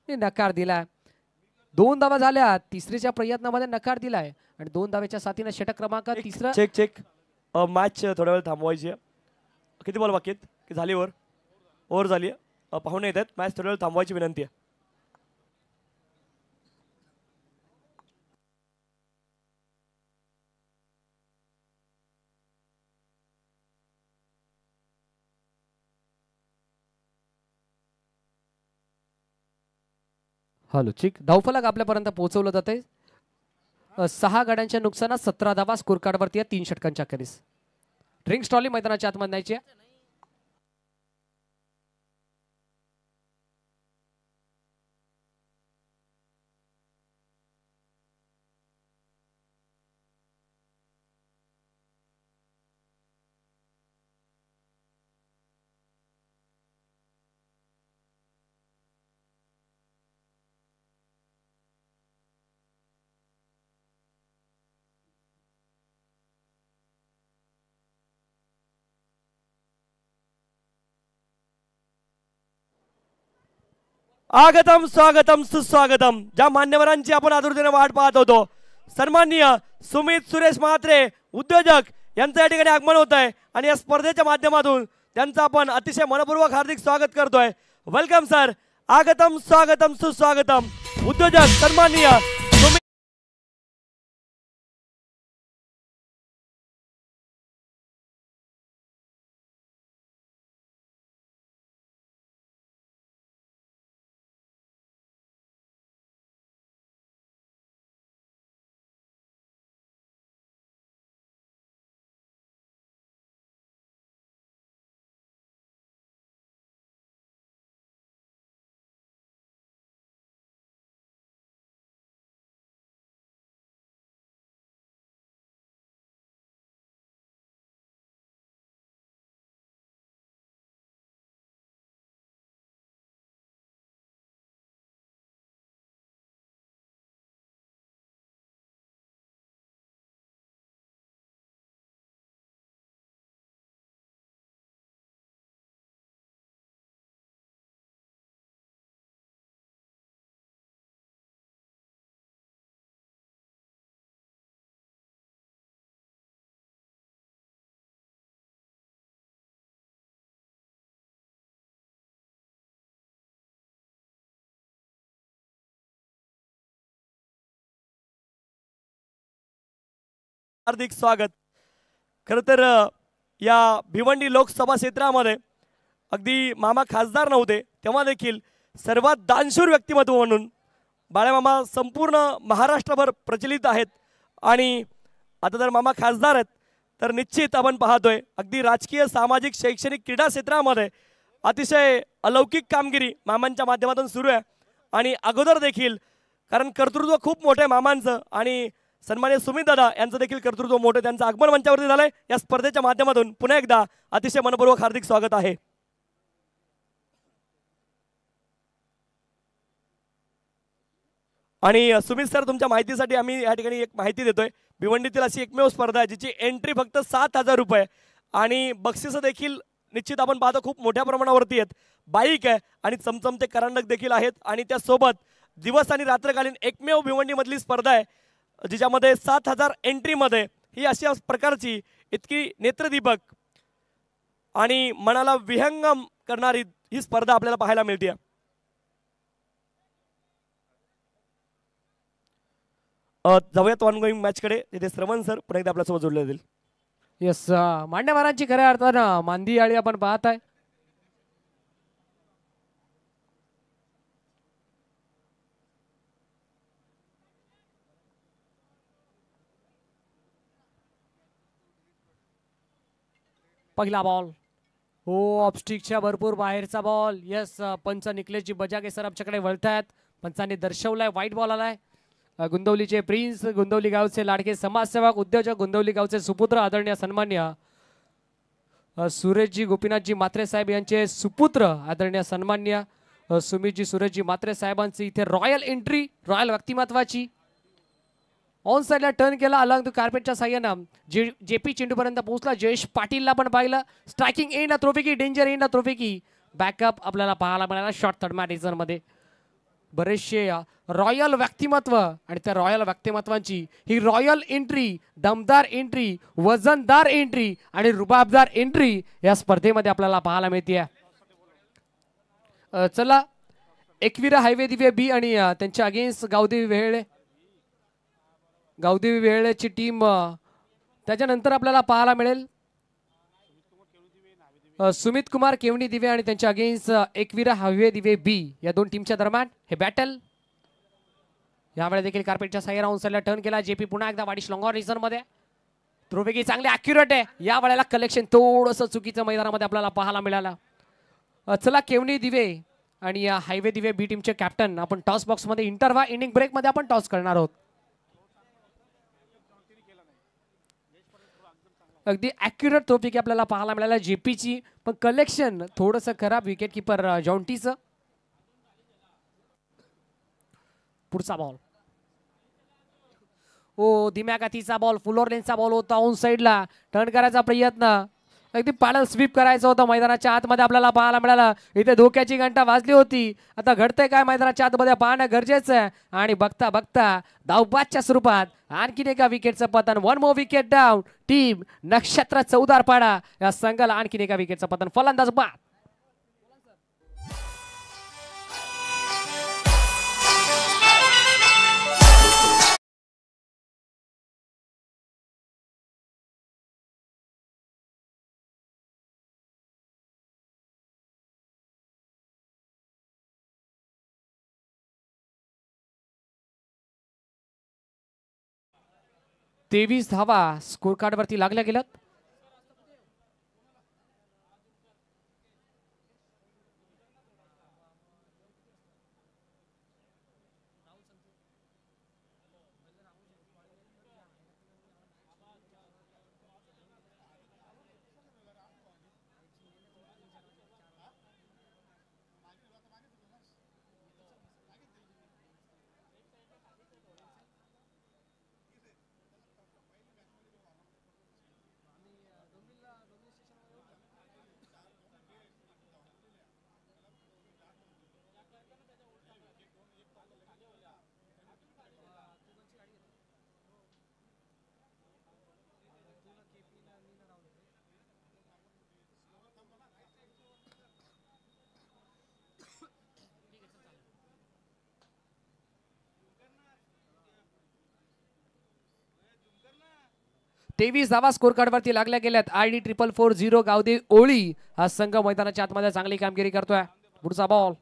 [SPEAKER 2] नकार दिलाय. 2 धावा झाल्या. तिसरीच्या प्रयत्नामध्ये नकार दिलाय आणि 2 धावेच्या साथीने षटक क्रमांक 3.
[SPEAKER 1] चेक मॅच थोड्या वेळ थांबवायची आहे. किती बॉल बाकी आहेत? की झाली ओव्हर झाली आहे. पाहुणे येतात. मॅच थोड्या वेळ थांबवायची विनंती आहे.
[SPEAKER 2] हॅलो चिक धावफलक आपल्यापर्यंत पोहोचवलं जाते 6 गाड्यांच्या नुकसानात 17 धावा स्कोर कार्डवरती 3 षटकांच्या अखेरीस ड्रिंक स्टॉली मैदानाच्या आतमध्ये न्यायची आहे.
[SPEAKER 1] आगतम स्वागतम सुस्वागतम. ज्या मान्यवरांची आपण आतुरतेने वाट पाहत होतो सन्माननीय सुमित सुरेश म्हात्रे उद्योजक यांचं या ठिकाणी आगमन होत आहे आणि या स्पर्धेच्या माध्यमातून त्यांचं आपण अतिशय मनपूर्वक हार्दिक स्वागत करतोय. Welcome sir. आगतम स्वागतम सुस्वागतम. उद्योजक सन्माननीय सुमित हार्दिक स्वागत. खरं तर या भिवंडी लोकसभा क्षेत्रामध्ये अगदी मामा खासदार नव्हते तेव्हा देखील सर्वात दानशूर व्यक्तिमत्व म्हणून बाळामामा संपूर्ण महाराष्ट्रभर प्रचलित आहेत आणि आता जर मामा खासदार आहेत तर निश्चित आपण पाहतोय अगदी राजकीय सामाजिक शैक्षणिक क्रीडा क्षेत्रामध्ये अतिशय अलौकिक कामगिरी मामांच्या माध्यमातून सुरू आहे आणि अगोदर देखील कारण कर्तृत्व खूप मोठं आहे मामांचं आणि सन्माननीय सुमित दादा यांचं देखील कर्तृत्व मोठं त्यांचं आगमन मंचावरती झालंय. या स्पर्धेच्या माध्यमातून पुन्हा एकदा अतिशय मनपूर्वक हार्दिक स्वागत आहे. आणि सुमित सर तुमच्या माहितीसाठी आम्ही या ठिकाणी एक माहिती देतोय. भिवंडीतील अशी एकमेव स्पर्धा आहे जिची एंट्री फक्त 7,000 रुपये आणि बक्षिसं देखील निश्चित आपण पाहतो खूप मोठ्या प्रमाणावरती आहेत. बाईक आहे आणि चमचमते करंडक देखील आहेत आणि त्यासोबत दिवस आणि रात्रकालीन एकमेव भिवंडीमधली स्पर्धा आहे जिच्यामध्ये 7,000 एंट्रीमध्ये ही अशा प्रकारची इतकी नेत्रदीपक आणि मनाला विहंगम करणारी ही स्पर्धा आपल्याला पाहायला मिळते. जाऊयात ऑनगोईंग मॅचकडे. तिथे श्रवण सर पुन्हा एकदा आपल्यासोबत जोडले जाईल.
[SPEAKER 2] येस मान्यवरांची खऱ्या अर्थानं मांदी आळी आपण पाहत आहे. पहिला बॉल हो ऑफस्टिकच्या भरपूर बाहेरचा बॉल. यस पंच निकलेशजी बजागे सर आमच्याकडे वळतायत. पंचांनी दर्शवलाय व्हाईट बॉल आलाय. गुंदवलीचे प्रिन्स गुंदवली गावचे लाडके समाजसेवक उद्योजक गुंदवली गावचे सुपुत्र आदरणीय सन्मान्य सुरेशजी गोपीनाथजी म्हात्रे साहेब यांचे सुपुत्र आदरणीय सन्मान्य सुमितजी सुरेशजी म्हात्रे साहेबांची इथे रॉयल एंट्री रॉयल व्यक्तिमत्वाची. ऑन साइडला टर्न केला अलंग कार्पेटच्या साह्यानं जेपी चेंडूपर्यंत पोहोचला. जयेश पाटीलला पण पाहिलं. स्ट्रायकिंग येईन ना ट्रॉफी की डेंजर येईन ना ट्रॉफी की बॅकअप आपल्याला पाहायला मिळाला शॉर्ट थर्ड मॅरिझन मध्ये. बरेचसे रॉयल व्यक्तिमत्व आणि त्या रॉयल व्यक्तिमत्वांची ही रॉयल एंट्री दमदार एंट्री वजनदार एंट्री आणि रुबाबदार एंट्री या स्पर्धेमध्ये आपल्याला पाहायला मिळते. चला एकविरा हायवे दिवे बी आणि त्यांच्या अगेन्स्ट गावदेवी वेळेची टीम त्याच्यानंतर आपल्याला पाहायला मिळेल. सुमित कुमार केवणी दिवे आणि त्यांच्या अगेन्स्ट एकविरा हायवे दिवे बी या दोन टीमच्या दरम्यान हे बॅटल. यावेळी देखील कार्पेटच्या साई राऊंड साईडला टर्न केला. जेपी पुन्हा एकदा वाडीश लॉंगॉन रिझन मध्ये थ्रोपैकी चांगले अॅक्युरेट आहे. या वेळेला कलेक्शन थोडंसं चुकीचं मैदानामध्ये आपल्याला पाहायला मिळालं. चला केवणी दिवे आणि या हायवे दिवे बी टीमचे कॅप्टन आपण टॉस बॉक्स मध्ये इंटरव्हा इनिंग ब्रेक मध्ये आपण टॉस करणार आहोत. अगदी अॅक्युरेट थ्रोपैकी आपल्याला पाहायला मिळाला जेपीची, पण कलेक्शन थोडंसं खराब विकेट किपर जॉन्टीचं. पुढचा बॉल ओ धीम्या गतीचा बॉल, फुलोर लेनचा बॉल होता. ऑन साईडला टर्न करायचा प्रयत्न, अगदी पॅडल स्वीप करायचं होतं. मैदानाच्या आतमध्ये आपल्याला पाहायला मिळालं. इथे धोक्याची घंटा वाजली होती. आता घडतंय काय मैदानाच्या आतमध्ये पाहणं गरजेचं आहे. आणि बघता बघता धावबादच्या स्वरूपात आणखीन एका विकेटचं पतन. 1 मोर विकेट डाऊन. टीम नक्षत्र चौदारपाडा या संघाला आणखीन एका विकेटचं पतन. फलंदाज बाद. तेवीस धावा स्कोर कार्ड वरती लागल्या गेल्यात. तेवीस धावा स्कोर कार्ड वरती लागल्या गेल्यात. ID 4440 गावदेव ओळी हा संघ मैदानाच्या आतमध्ये चांगली कामगिरी करतोय. पुढचा बॉल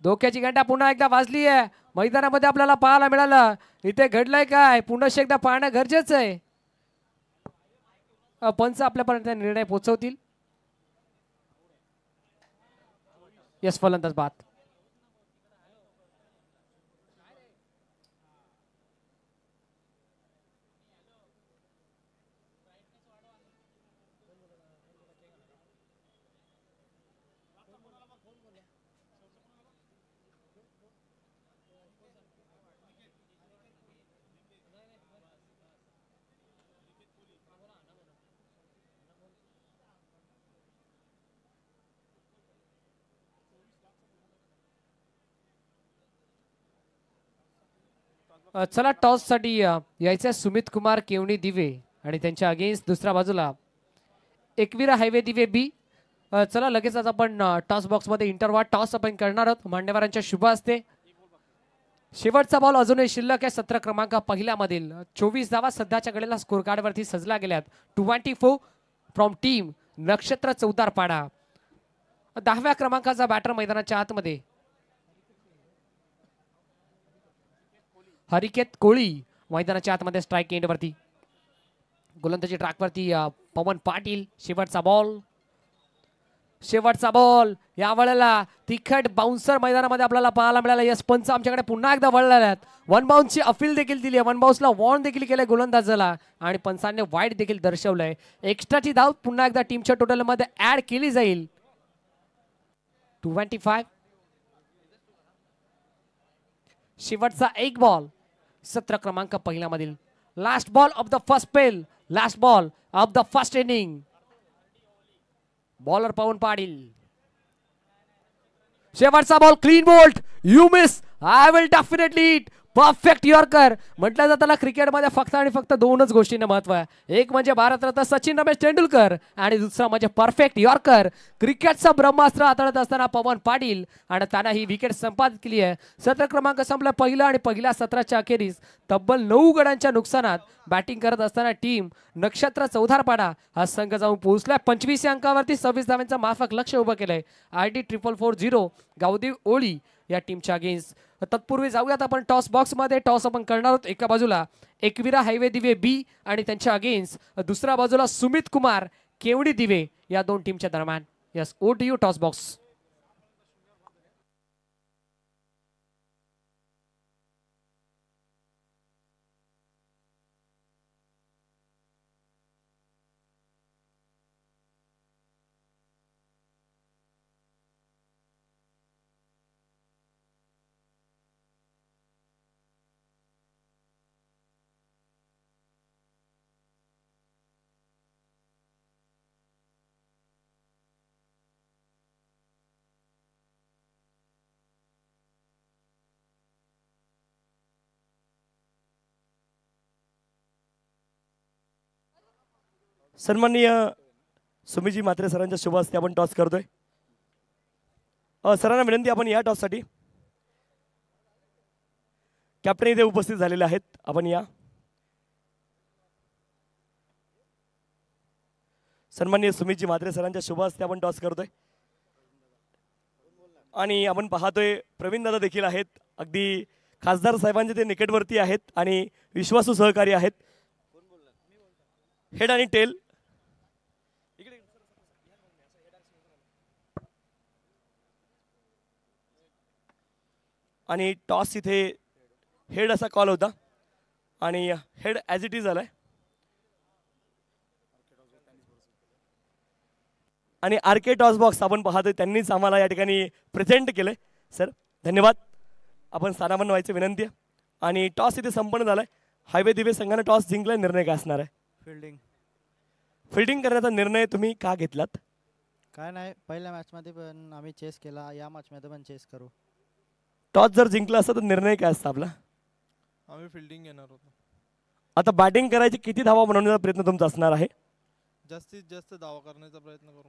[SPEAKER 2] धोक्याची घंटा पुन्हा एकदा वाजली आहे. मैदानामध्ये आपल्याला पाहायला मिळालं. इथे घडलंय काय पुन्हा एकदा पाहणं गरजेचं आहे. पंच आपल्यापर्यंत निर्णय पोहोचवतील. यस फलंदाज बाद. चला टॉस साठी यायचं सुमित कुमार केवणी दिवे आणि त्यांच्या अगेन्स्ट दुसऱ्या बाजूला एकवीरा हायवे दिवे बी. चला लगेच आपण टॉस बॉक्स मध्ये इंटरव्हा टॉस आपण करणार आहोत. मान्यवरांच्या शुभ असते. शेवटचा बॉल अजूनही शिल्लक आहे. 17 क्रमांक पहिल्यामधील 24 धावा सध्याच्या घडीला स्कोर कार्ड वरती सजला गेल्यात. 24 फ्रॉम टीम नक्षत्र चौदारपाडा. 10व्या क्रमांकाचा बॅटर मैदानाच्या आतमध्ये हरिकेत कोळी मैदानाच्या आतमध्ये स्ट्राइक एंड वरती. गोलंदाजी ट्रॅक वरती पवन पाटील. शेवटचा बॉल या वेळेला तिखट बाउन्सर मैदानामध्ये आपल्याला पाहायला मिळाला. यस पंच आमच्याकडे पुन्हा एकदा वळलेले आहेत. 1 बाउन्सची अपील देखील दिली आहे. 1 बाउन्सला वॉर्न देखील केलंय गोलंदाजाला आणि पंचांनी वाईट देखील दर्शवलंय. एक्स्ट्राची धाव पुन्हा एकदा टीमच्या टोटल मध्ये ऍड केली जाईल. 25 शेवटचा एक बॉल 17 क्रमांक पहिल्यामधील. Last ball of the first spell. Last ball of the first inning. Bowler Pavan Patil. शेवटचा ball clean bowled. You miss. I will definitely hit. Perfect yorker. म्हटलं जाताना क्रिकेटमध्ये फक्त आणि फक्त दोनच गोष्टींना महत्व आहे. एक म्हणजे भारतरत्न सचिन रमेश तेंडुलकर आणि दुसरा म्हणजे परफेक्ट यॉर्कर. क्रिकेटचं ब्रह्मास्त्र हाताळत असताना पवन पाटील आणि त्यांना ही विकेट संपादित केली आहे. सत्र क्रमांक संपला पहिला आणि पहिल्या सत्राच्या अखेरीस तब्बल 9 गड्यांच्या नुकसानात बॅटिंग करत असताना टीम नक्षत्र चौधारपाडा हा संघ जाऊन पोहोचला 25 अंकावरती 26 धावांचं माफक लक्ष उभं केलंय. RD 444 गावदेव ओळी या टीमच्या अगेन्स्ट. तत्पूर्वी जाऊयात आपण टॉस बॉक्स मध्ये. टॉस आपण करणार आहोत. एका बाजूला एकविरा हायवे दिवे बी आणि त्यांच्या अगेन्स्ट दुसऱ्या बाजूला सुमित कुमार केवडी दिवे या दोन टीमच्या दरम्यान. Yes, oh to you toss box.
[SPEAKER 1] सन्माननीय सुमीजी म्हात्रे सरांच्या शुभ हस्ते आपण टॉस करतोय. सरांना विनंती, आपण या टॉससाठी कॅप्टन इथे उपस्थित झालेले आहेत. आपण या. सन्माननीय सुमीजी म्हात्रे सरांच्या शुभ हस्ते आपण टॉस करतोय आणि आपण पाहतोय प्रवीण दादा देखील आहेत. अगदी खासदार साहेबांचे ते निकटवर्ती आहेत आणि विश्वासू सहकारी आहेत. हेड आणि टेल आणि टॉस इथे हेड असा कॉल होता आणि हेड ॲज इट इज झालाय आणि आरके टॉस बॉक्स आपण पाहतोय त्यांनीच आम्हाला या ठिकाणी प्रेझेंट केलंय. सर धन्यवाद. आपण स्थानापन्न व्हायची विनंती आहे आणि टॉस इथे संपन्न झालाय. हायवे दिवे संघाने टॉस जिंकलाय. निर्णय काय असणार आहे? फिल्डिंग करण्याचा निर्णय तुम्ही का घेतलात?
[SPEAKER 4] काय नाही, पहिल्या मॅचमध्ये पण आम्ही चेस केला, या मॅचमध्ये पण चेस करू.
[SPEAKER 1] टॉस जर जिंकला असता तर निर्णय काय असता आपला?
[SPEAKER 5] आम्ही फिल्डिंग घेणार होतो.
[SPEAKER 1] आता बॅटिंग करायची किती धावा बनवण्याचा प्रयत्न तुमचा असणार आहे?
[SPEAKER 5] जास्तीत जास्त धावा करण्याचा प्रयत्न करू.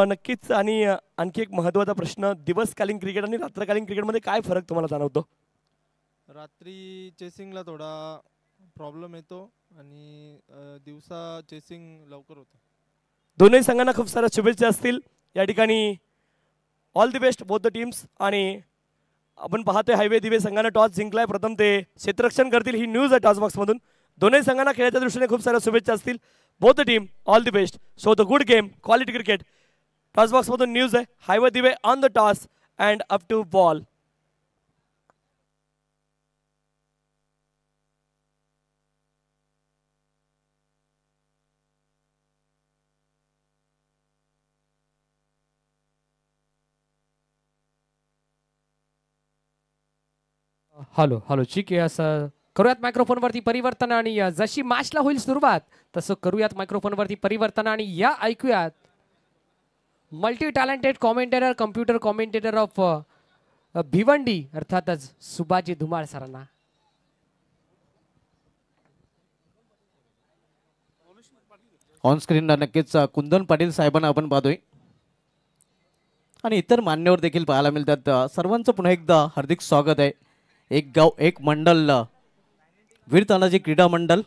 [SPEAKER 1] नक्कीच. आणि आणखी एक महत्त्वाचा प्रश्न, दिवसकालीन क्रिकेट आणि रात्रकालीन क्रिकेटमध्ये काय फरक तुम्हाला जाणवतो?
[SPEAKER 5] रात्री चेसिंगला थोडा प्रॉब्लेम येतो आणि दिवसा चेसिंग लवकर होतं.
[SPEAKER 1] दोन्ही संघांना खूप साऱ्या शुभेच्छा असतील या ठिकाणी. All the best both the teams. आणि आपण पाहतोय हायवे दिवे संघाने टॉस जिंकलाय. प्रथम ते क्षेत्ररक्षण करतील ही न्यूज आहे टॉस बॉक्समधून. दोन्ही संघांना खेळाच्या दृष्टीने खूप साऱ्या शुभेच्छा असतील. Both the team all the best. Show the good game, quality cricket. Toss बॉक्समधून न्यूज आहे highway Dive on the toss and up to bowl.
[SPEAKER 2] Hello hello, ठीक आहे. असं करूयात मायक्रोफोनवरती परिवर्तन आणि जशी मॅचला होईल सुरुवात तसं करूयात मायक्रोफोनवरती परिवर्तन आणि या ऐकूयात multi talented commentator, computer commentator of Bhiwandi अर्थातच सुभाजी धुमाळ सरांना.
[SPEAKER 3] ऑन स्क्रीन नक्कीच कुंदन पाटील साहेबांना आपण पाहतोय आणि इतर मान्यवर देखील पाहायला मिळतात. सर्वांचं पुन्हा एकदा हार्दिक स्वागत आहे. एक गाव एक मंडल वीर तानाजी क्रीडा मंडल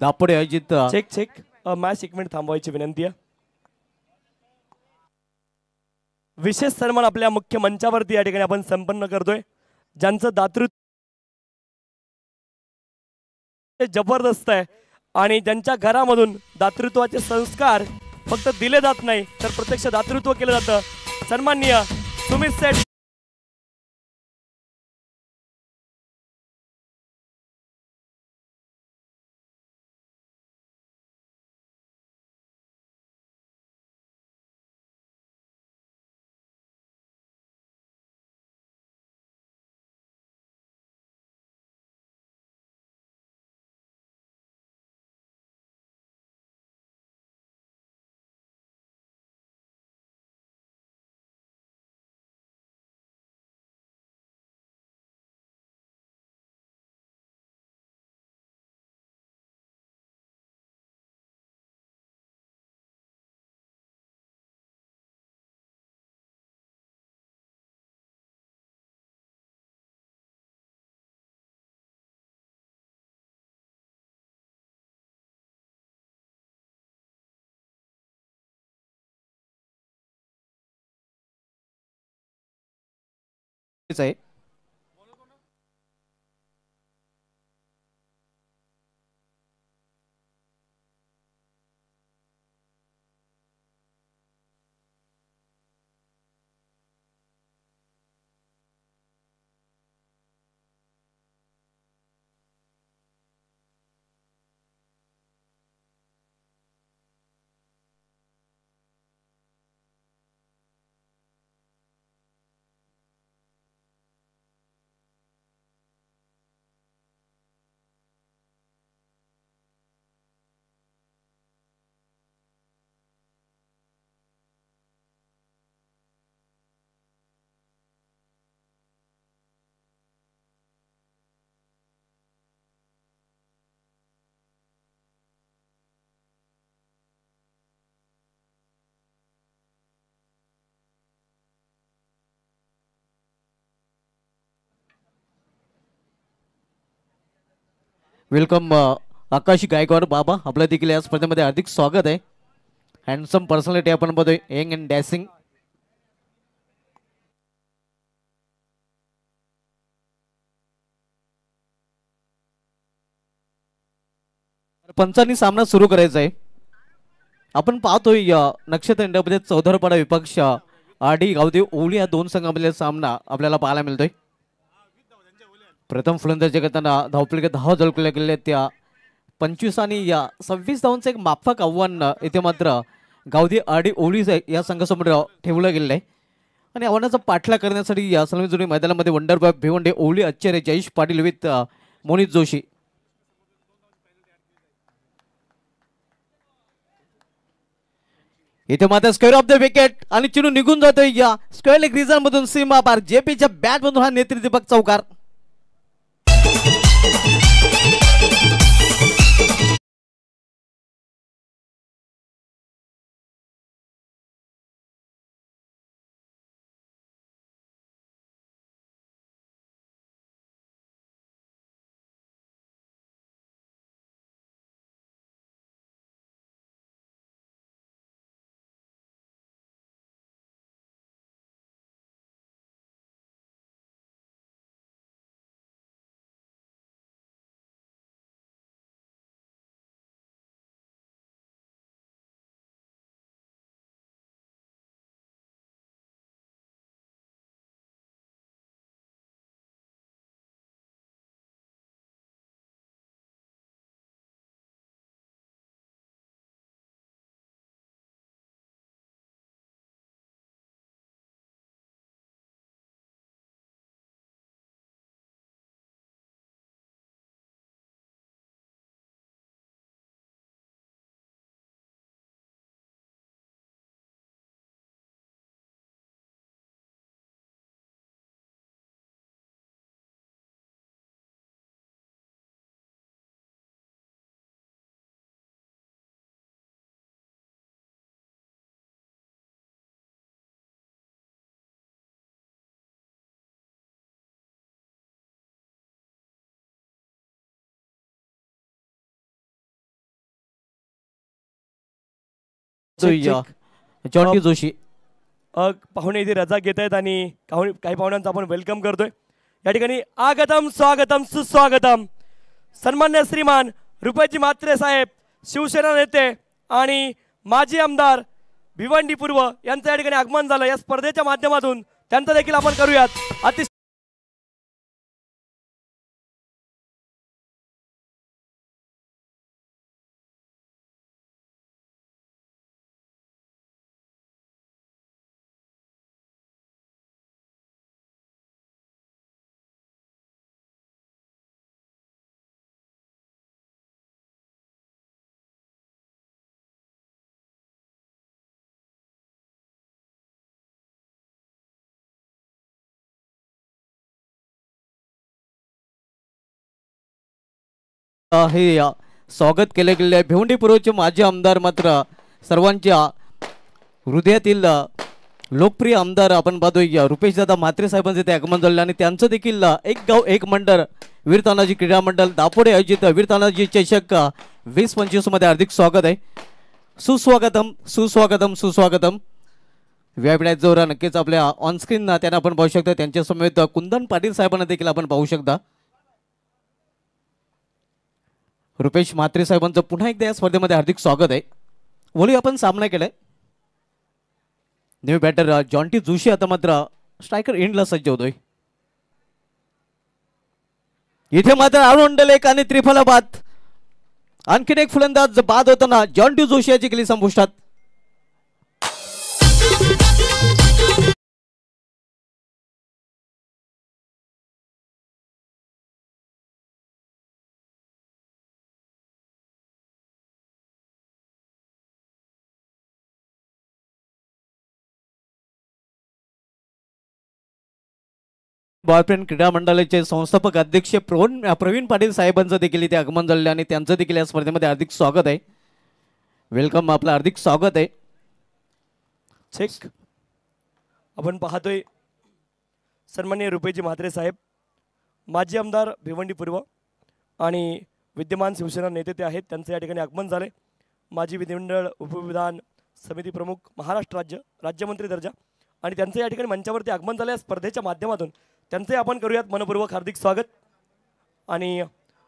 [SPEAKER 3] दापोडे आयोजित.
[SPEAKER 1] चेक मॅच एक मिनिट थांबवायची विनंती आहे. विशेष सन्मान आपल्या मुख्य मंचावरती या ठिकाणी आपण संपन्न करतोय. ज्यांचं दातृत्व जबरदस्त आहे आणि ज्यांच्या घरामधून दातृत्वाचे संस्कार फक्त दिले जात नाही तर प्रत्यक्ष दातृत्व केलं जातं. सन्माननीय सुमित सेठ
[SPEAKER 3] आहे. वेलकम आकाश गायकवाड बाबा, आपल्या देखील या स्पर्धेमध्ये हार्दिक स्वागत आहे. हँडसम पर्सनॅलिटी आपण बघतोय, यंग अँड डॅसिंग. पंचांनी सामना सुरू करायचा आहे. आपण पाहतोय या नक्षत्र इंडियामध्ये चौधरपाडा विपक्ष आडी गावदेव ओवळी या दोन संघामधील सामना आपल्याला पाहायला मिळतोय. प्रथम फलंदाजी करताना धावपलीकडे धावा झळकल्या गेल्या त्या 25 आणि या 26 धावांचं एक माफक आव्हान इथे मात्र गावदी आडी ओवळी या संघासमोर ठेवलं गेलेलं आहे. आणि आव्हानाचा पाठलाग करण्यासाठी या सलमी जुनी मैदानामध्ये वंडरबाय भिवंडे ओवळी आचार्य जयेश पाटील विथ मोनित जोशी. इथे मात्र स्क्वेअर ऑफ द विकेट आणि चिनू निघून जातोय या स्क्वेअर लेग रिझन मधून सीमा पार. जेपीच्या बॅट मधून हा नेत्री दीपक चौकार. जॉन्टी जोशी
[SPEAKER 1] पाहुणे इथे रजा घेत आहेत आणि काही पाहुण्यांचं आपण वेलकम करतोय. या ठिकाणी आगतम स्वागतम सुस्वागतम. सन्मान्य श्रीमान रुपयाजी म्हात्रे साहेब, शिवसेना नेते आणि माजी आमदार भिवंडी पूर्व यांचं या ठिकाणी आगमन झालं. या स्पर्धेच्या माध्यमातून त्यांचं देखील आपण करूयात. अतिशय
[SPEAKER 3] हे स्वागत केले गेले आहे. भिवंडी पूर्वचे माजी आमदार मात्र सर्वांच्या हृदयातील लोकप्रिय आमदार आपण पाहतोय रुपेश दादा म्हात्रे साहेबांचे ते आगमन झाले आणि त्यांचं देखील एक गाव एक मंडळ वीर तानाजी क्रीडा मंडळ दापोडे आयोजित वीर तानाजी चषक 2025 मध्ये हार्दिक स्वागत आहे. सुस्वागतम सुस्वागतम सुस्वागतम. व्हीआयपी जोरा नक्कीच आपल्या ऑनस्क्रीन त्यांना आपण पाहू शकता. त्यांच्या समेत कुंदन पाटील साहेबांना देखील आपण पाहू शकता. रुपेश म्हात्रे साहेबांचं पुन्हा एकदा या स्पर्धेमध्ये हार्दिक स्वागत आहे. वली आपण सामना केलाय. न्यू बॅटर जॉन्टी जोशी आता मात्र स्ट्रायकर एंडला सज्ज होतोय. इथे मात्र अरुण एक आणि त्रिफला बाद. आणखीन एक फलंदाज बाद होताना जॉन्टी जोशी याची केली संपुष्टात. बॉयफ्रेंड क्रीडा मंडळाचे संस्थापक अध्यक्ष प्रवीण पाटील साहेबांचं देखील इथे आगमन झाले आणि त्यांचं देखील या स्पर्धेमध्ये हार्दिक स्वागत आहे. वेलकम, आपलं हार्दिक स्वागत आहे.
[SPEAKER 1] चेक आपण पाहतोय सन्माननीय रुपेजी म्हात्रे साहेब, माजी आमदार भिवंडी पूर्व आणि विद्यमान शिवसेना नेते ते आहेत. त्यांचं या ठिकाणी आगमन झाले. माजी विधिमंडळ उपविधान समिती प्रमुख, महाराष्ट्र राज्यमंत्री दर्जा, आणि त्यांचं या ठिकाणी मंचावरती आगमन झालं. या स्पर्धेच्या माध्यमातून त्यांचे आपण करूयात मनपूर्वक हार्दिक स्वागत आणि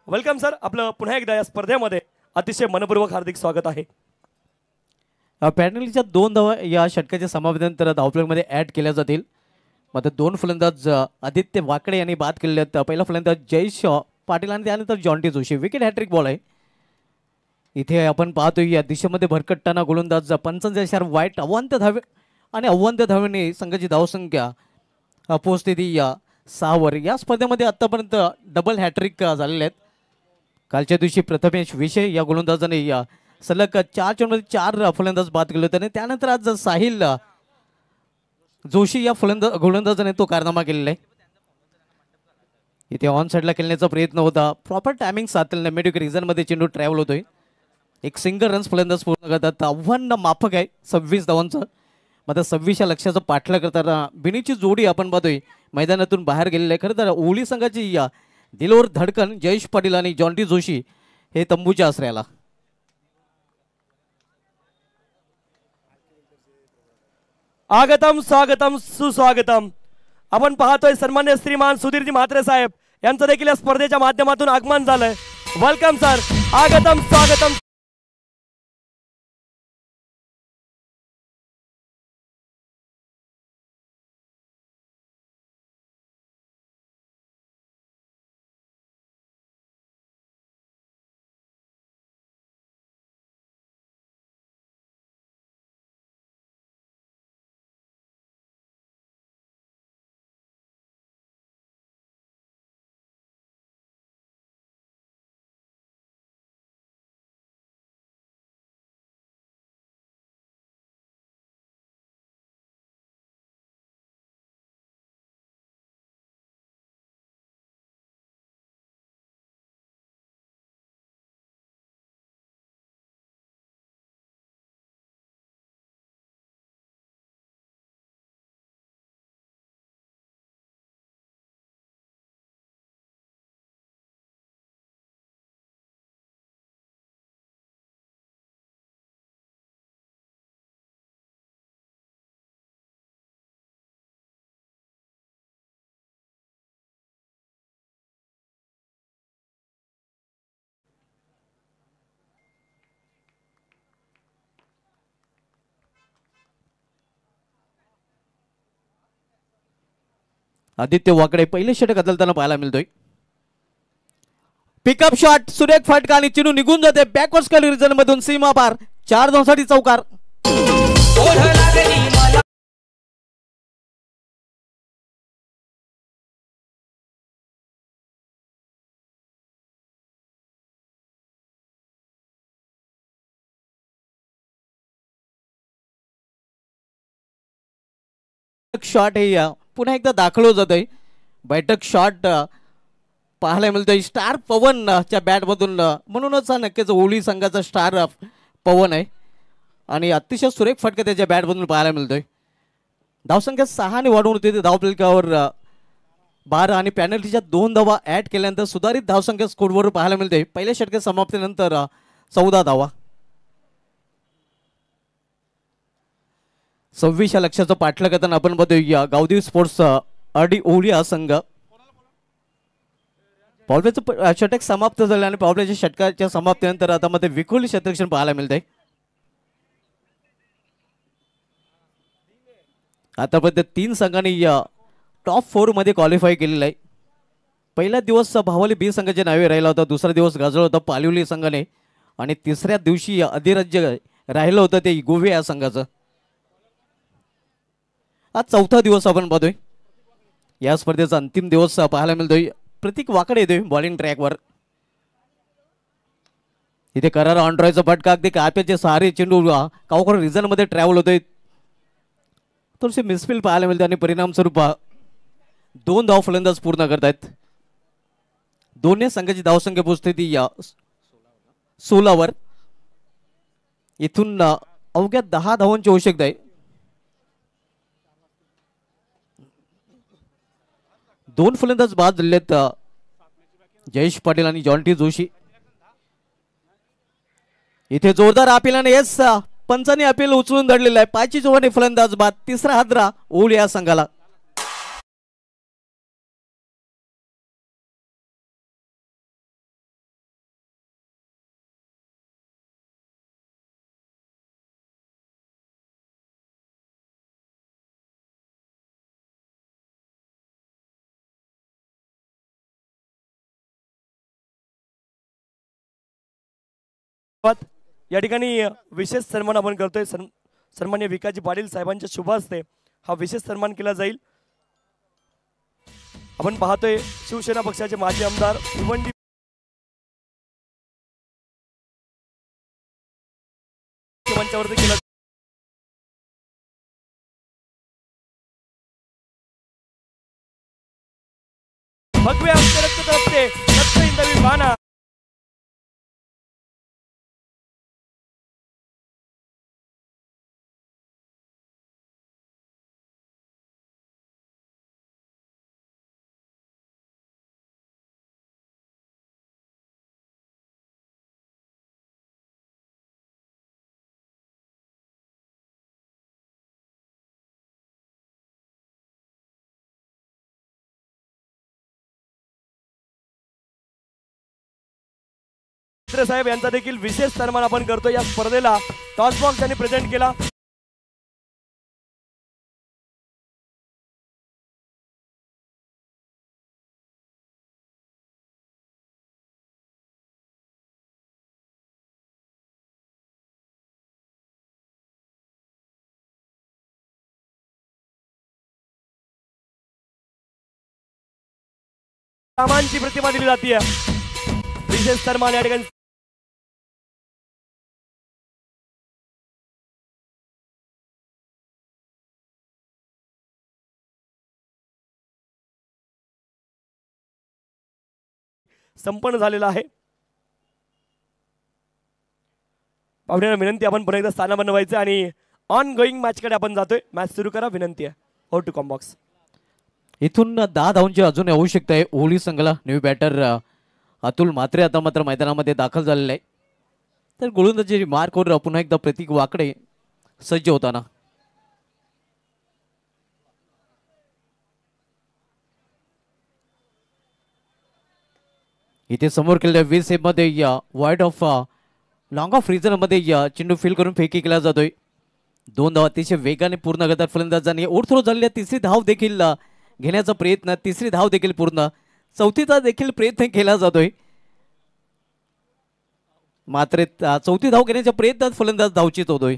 [SPEAKER 1] वेलकम सर. आपलं पुन्हा एकदा या स्पर्धेमध्ये अतिशय मनपूर्वक हार्दिक स्वागत आहे.
[SPEAKER 3] पॅनलच्या 2 धावा या षटकाच्या समाप्तीनंतर धावफलकामध्ये ॲड केल्या जातील. मात्र 2 फलंदाज आदित्य वाकडे यांनी बाद केले आहेत. पहिला फलंदाज जयेश पाटील आणि त्यानंतर Jonty Joshi. Wicket hattrick ball आहे. इथे आपण पाहतोय या दिशेमध्ये भरकटताना गोलंदाज 55 वाईट अवांत धावे आणि अवांत धावेने संघाची धावसंख्या पोहोचते ती या 6 वर. या स्पर्धेमध्ये आतापर्यंत डबल हॅट्रिक झालेले आहेत. कालच्या दिवशी प्रथमेश विषय या गोलंदाजाने या सलग 4 चेंडूमध्ये 4 फलंदाज बाद केले होते आणि त्यानंतर आज साहिल जोशी या गोलंदाजाने तो कारनामा केलेला आहे. इथे ऑन साईडला खेळण्याचा प्रयत्न होता. प्रॉपर टायमिंग साधलेला मिडिक रिझनमध्ये चेंडू ट्रॅव्हल होतोय. एक सिंगल रन्स फलंदाज पूर्ण करतात. आव्हान माफक आहे 26 धावांचं. मात्र 26 या लक्ष्याचा पाठलाग करताना बिनीची जोडी आपण पाहतोय मैदानातून बाहेर गेलेली आहे. खरं तर ओली संघाची या दिलोर धडकन जयेश पाटील आणि जॉन्टी जोशी हे तंबूच्या आश्रयाला.
[SPEAKER 1] आगतम स्वागतम सुस्वागतम. आपण पाहतोय सन्मान्य श्रीमान सुधीरजी म्हात्रे साहेब यांचं देखील या स्पर्धेच्या माध्यमातून आगमन झालंय. Welcome sir. आगतम स्वागतम.
[SPEAKER 3] आदित्य वाकडे पहिले षटक बदलताना पाहायला मिळतोय. पिकअप शॉट, सुरेख फटका आणि चिनू निघून जाते बॅकवर्ड स्कल रिजन मधून सीमा पार. 4 धावांसाठी चौकार. शॉट हे पुन्हा एकदा दाखल जात आहे. बैठक शॉट पाहायला मिळतोय स्टार पवन च्या बॅट मधून. म्हणूनच हा नक्कीच ओली संघाचा स्टार पवन आहे आणि अतिशय सुरेख फटका त्याच्या बॅट मधून पाहायला मिळतोय. धावसंख्या 6 ने वाढवून होती. धावफलकावर 12 आणि पॅनल्टीच्या 2 धावा ऍड केल्यानंतर सुधारित धावसंख्या स्कोरवर पाहायला मिळते. पहिल्या षटकाच्या समाप्तीनंतर 14 धावा. 26 लक्षाचं पाठला करताना आपण बघूया गावदेवी स्पोर्ट्स अडी ओळी हा संघ. पॉवरप्लेचं षटक समाप्त झालं आणि पॉवरप्लेच्या षटकाच्या समाप्तीनंतर आता मध्ये विखुरली क्षेत्ररक्षण पाहायला मिळते. आतापर्यंत 3 संघांनी टॉप 4 मध्ये क्वालिफाय केलेलं आहे. पहिला दिवस भावली बी संघाच्या नावे राहिला होता, दुसरा दिवस गाजवला होता पालिवली संघाने आणि तिसऱ्या दिवशी अधिराज्य राहिलं होतं ते गोवे या संघाचं. आज चौथा दिवस आपण पाहतोय. या स्पर्धेचा अंतिम दिवस पाहायला मिळतोय. प्रतीक वाकडे येतोय बॉलिंग ट्रॅकवर. इथे करार ऑनड्रॉयचा फटका अगदी काप्याचे सहारे चेंडू कावखोर रिझन मध्ये ट्रॅव्हल होतोय. थोडेसे मिसफिल पाहायला मिळते आणि परिणाम स्वरूप 2 धाव फलंदाज पूर्ण करतायत. दोन्ही संघाची धावसंख्या पोहोचते ती 16 इथून अवघ्या 10 धावांची आवश्यकता आहे. 2 फलंदाज बाद झालेत जयेश पाटील आणि जॉन्टी जोशी. इथे जोरदार अपील आणि येस पंचांनी अपील उचलून धरलेलं आहे. 5 चव्हाणे फलंदाज बाद. तिसरा हादरा ओळ या संघाला.
[SPEAKER 1] या ठिकाणी विशेष सन्मान आपण करतोय. सन्मान्य विकाजी पाटील साहेबांच्या शुभ हस्ते हा विशेष सन्मान केला जाईल. आपण पाहतोय शिवसेना पक्षाचे माजी आमदार भिवंडी मंचावरती केला. भगवे आमचे रक्त तळपते रक्त हिंदवी बाणा. साहेब यांचा देखील विशेष सन्मान आपण करतो. या स्पर्धेला टॉस बॉक्स यांनी प्रेझेंट केला. सामानची प्रतिमा दिली जाते. विशेष सन्मान या ठिकाणी संपन्न झालेला आहे. पाहुण्यांना विनंती आपण पुन्हा एकदा स्थान बनवायचं आणि ऑन गोईंग मॅच कडे आपण जातोय. मॅच सुरू करा विनंती आहे. हो टू कॉम्बॉक्स.
[SPEAKER 3] इथून 10 धावांची अजून आवश्यकता आहे ओळी संघाला. न्यू बॅटर अतुल मात्रे आता मात्र मैदानामध्ये दाखल झालेला आहे. तर गोलंदाजी मार्कवर पुन्हा एकदा प्रतीक वाकडे सज्ज होताना. इथे समोर केलेल्या 20 मध्ये wide of long of reason मध्ये चेंडू फील करून फेकी केला जातोय. 2 धावा अतिशय वेगाने पूर्ण करतात फलंदाजांनी. ओढथ्रो झालेल्या तिसरी धाव देखील घेण्याचा प्रयत्न. तिसरी धाव देखील पूर्ण. चौथीचा देखील प्रयत्न केला जातोय. मात्र चौथी धाव घेण्याच्या प्रयत्नात फलंदाज धावचीत होतोय.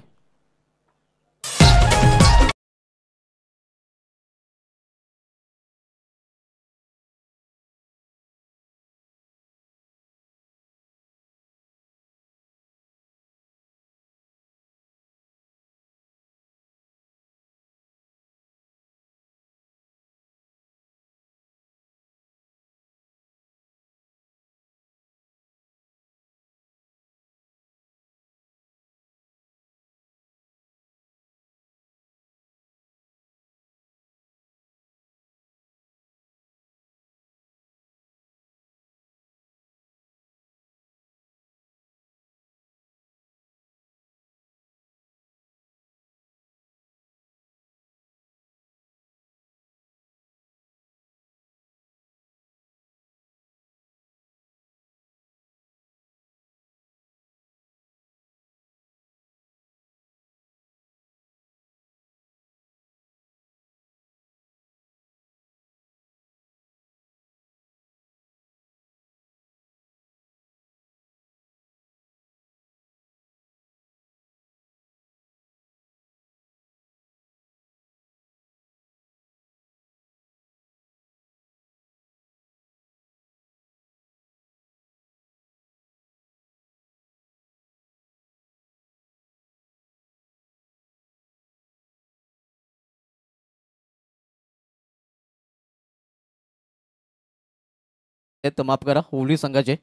[SPEAKER 3] आहेत, माफ करा, ओवली संघाचे.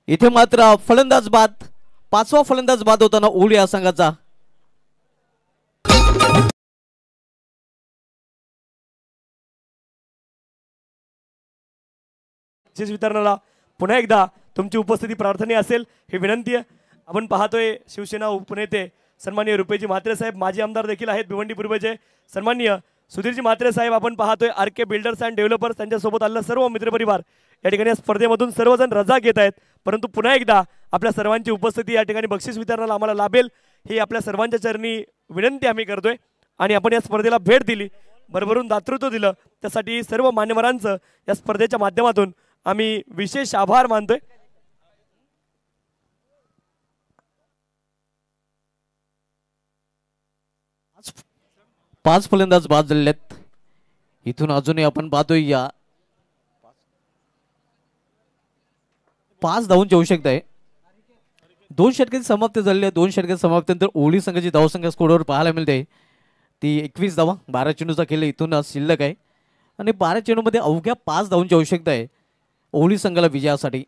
[SPEAKER 3] इथे मात्र फलंदाज बाद, 5वा फलंदाज बाद होताना ओवली या संघाचा.
[SPEAKER 1] बक्षीस वितरणाला पुन्हा एकदा तुमची उपस्थिती प्रार्थनीय असेल ही विनंती आहे. आपण पाहतोय शिवसेना उपनेते सन्माननीय रुपेजी म्हात्रे साहेब, माजी आमदार देखील आहेत भिवंडी पूर्वचे सन्माननीय सुधीरजी म्हात्रे साहेब. आपण पाहतोय RK बिल्डर्स अँड डेव्हलपर्स त्यांच्यासोबत आलेला सर्व मित्रपरिवार या ठिकाणी या स्पर्धेमधून सर्वजण रजा घेत आहेत. परंतु पुन्हा एकदा आपल्या सर्वांची उपस्थिती या ठिकाणी बक्षीस वितरणाला आम्हाला लाभेल ही आपल्या सर्वांच्या चरणी विनंती आम्ही करतोय. आणि आपण या स्पर्धेला भेट दिली, भरभरून दातृत्व दिलं, त्यासाठी सर्व मान्यवरांचं या स्पर्धेच्या माध्यमातून आम्ही विशेष आभार मानतोय.
[SPEAKER 3] पाच फलंदाज बाद झालेले आहेत. इथून अजूनही आपण पाहतोय या 5 धावांची आवश्यकता आहे. 2 षटकांची समाप्ती झालेली आहे. 2 षटकांच्या समाप्तीनंतर ओवली संघाची धावसंख्या स्कोरवर पाहायला मिळते ती 21 धावा. 12 चेंडूचा खेळ इथून शिल्लक आहे आणि 12 चेंडूमध्ये अवघ्या 5 धावांची आवश्यकता आहे ओवली संघाला विजयासाठी.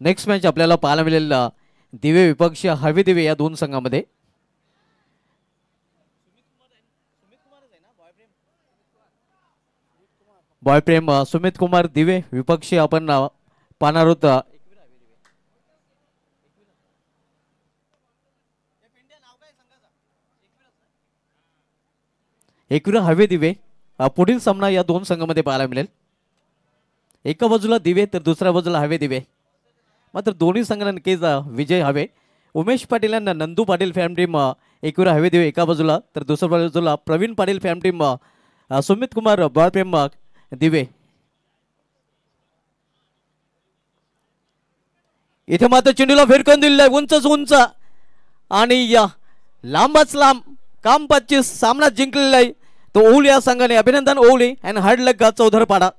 [SPEAKER 3] नेक्स्ट मॅच आपल्याला पाहायला मिळेल दिवे विपक्ष हवे दिवे या दोन संघामध्ये. बॉयप्रेम सुमित कुमार दिवे विपक्ष आपण पाहणार आहोत एकविरा हवे दिवे. पुढील सामना या दोन संघामध्ये पाहायला मिळेल. एका बाजूला दिवे तर दुसऱ्या बाजूला हवे दिवे. मात्र दोन्ही संघांना नक्कीच विजय हवे. उमेश पाटील यांना नंदू पाटील फॅम टीम एकविरा हवे दिवे एका बाजूला तर दुसऱ्या बाजूला प्रवीण पाटील फॅम टीम सुमित कुमार बॉयप्रेम दिवे. इथे मात्र चेंडूला फिरकून दिलेला आहे उंचच उंच आणि या लांबच लांब काम 25 सामना जिंकलेला आहे तो ओवली या संघाने. अभिनंदन ओवली अँड हार्ड लक चौधरपाडा.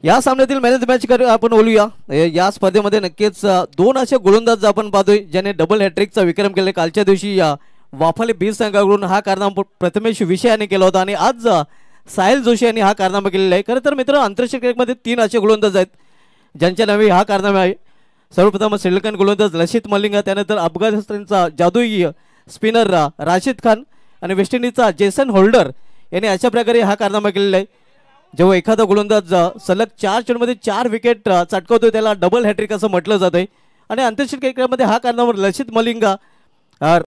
[SPEAKER 3] या सामन्यातील मॅन ऑफ द मॅच आपण बोलूया. या स्पर्धेमध्ये नक्कीच 2 असे गोलंदाज आपण पाहतोय ज्याने डबल हॅट्रिकचा विक्रम केला. कालच्या दिवशी या वाफाले बीर संघाकडून हा कारनामा प्रथमेश विषय यांनी केला होता आणि आज साहिल जोशी यांनी हा कारनामा केलेला आहे. खरं तर मित्र आंतरराष्ट्रीय क्रिकेटमध्ये 3 असे गोलंदाज आहेत ज्यांच्या नावे हा कारनामा आहे. सर्वप्रथम श्रीलंकन गोलंदाज लसित मलिंगा, त्यानंतर अफगाणिस्तानचा जादुई स्पिनर राशिद खान आणि वेस्ट इंडिजचा जेसन होल्डर यांनी अशा प्रकारे हा कारनामा केलेला आहे. जेव्हा एखादा गोलंदाज सलग 4 चेंडूमध्ये 4 विकेट चटकवतोय त्याला डबल हॅट्रिक असं म्हटलं जातंय. आणि आंतरराष्ट्रीय क्रिकेटमध्ये हा कारनामा लसित मलिंगा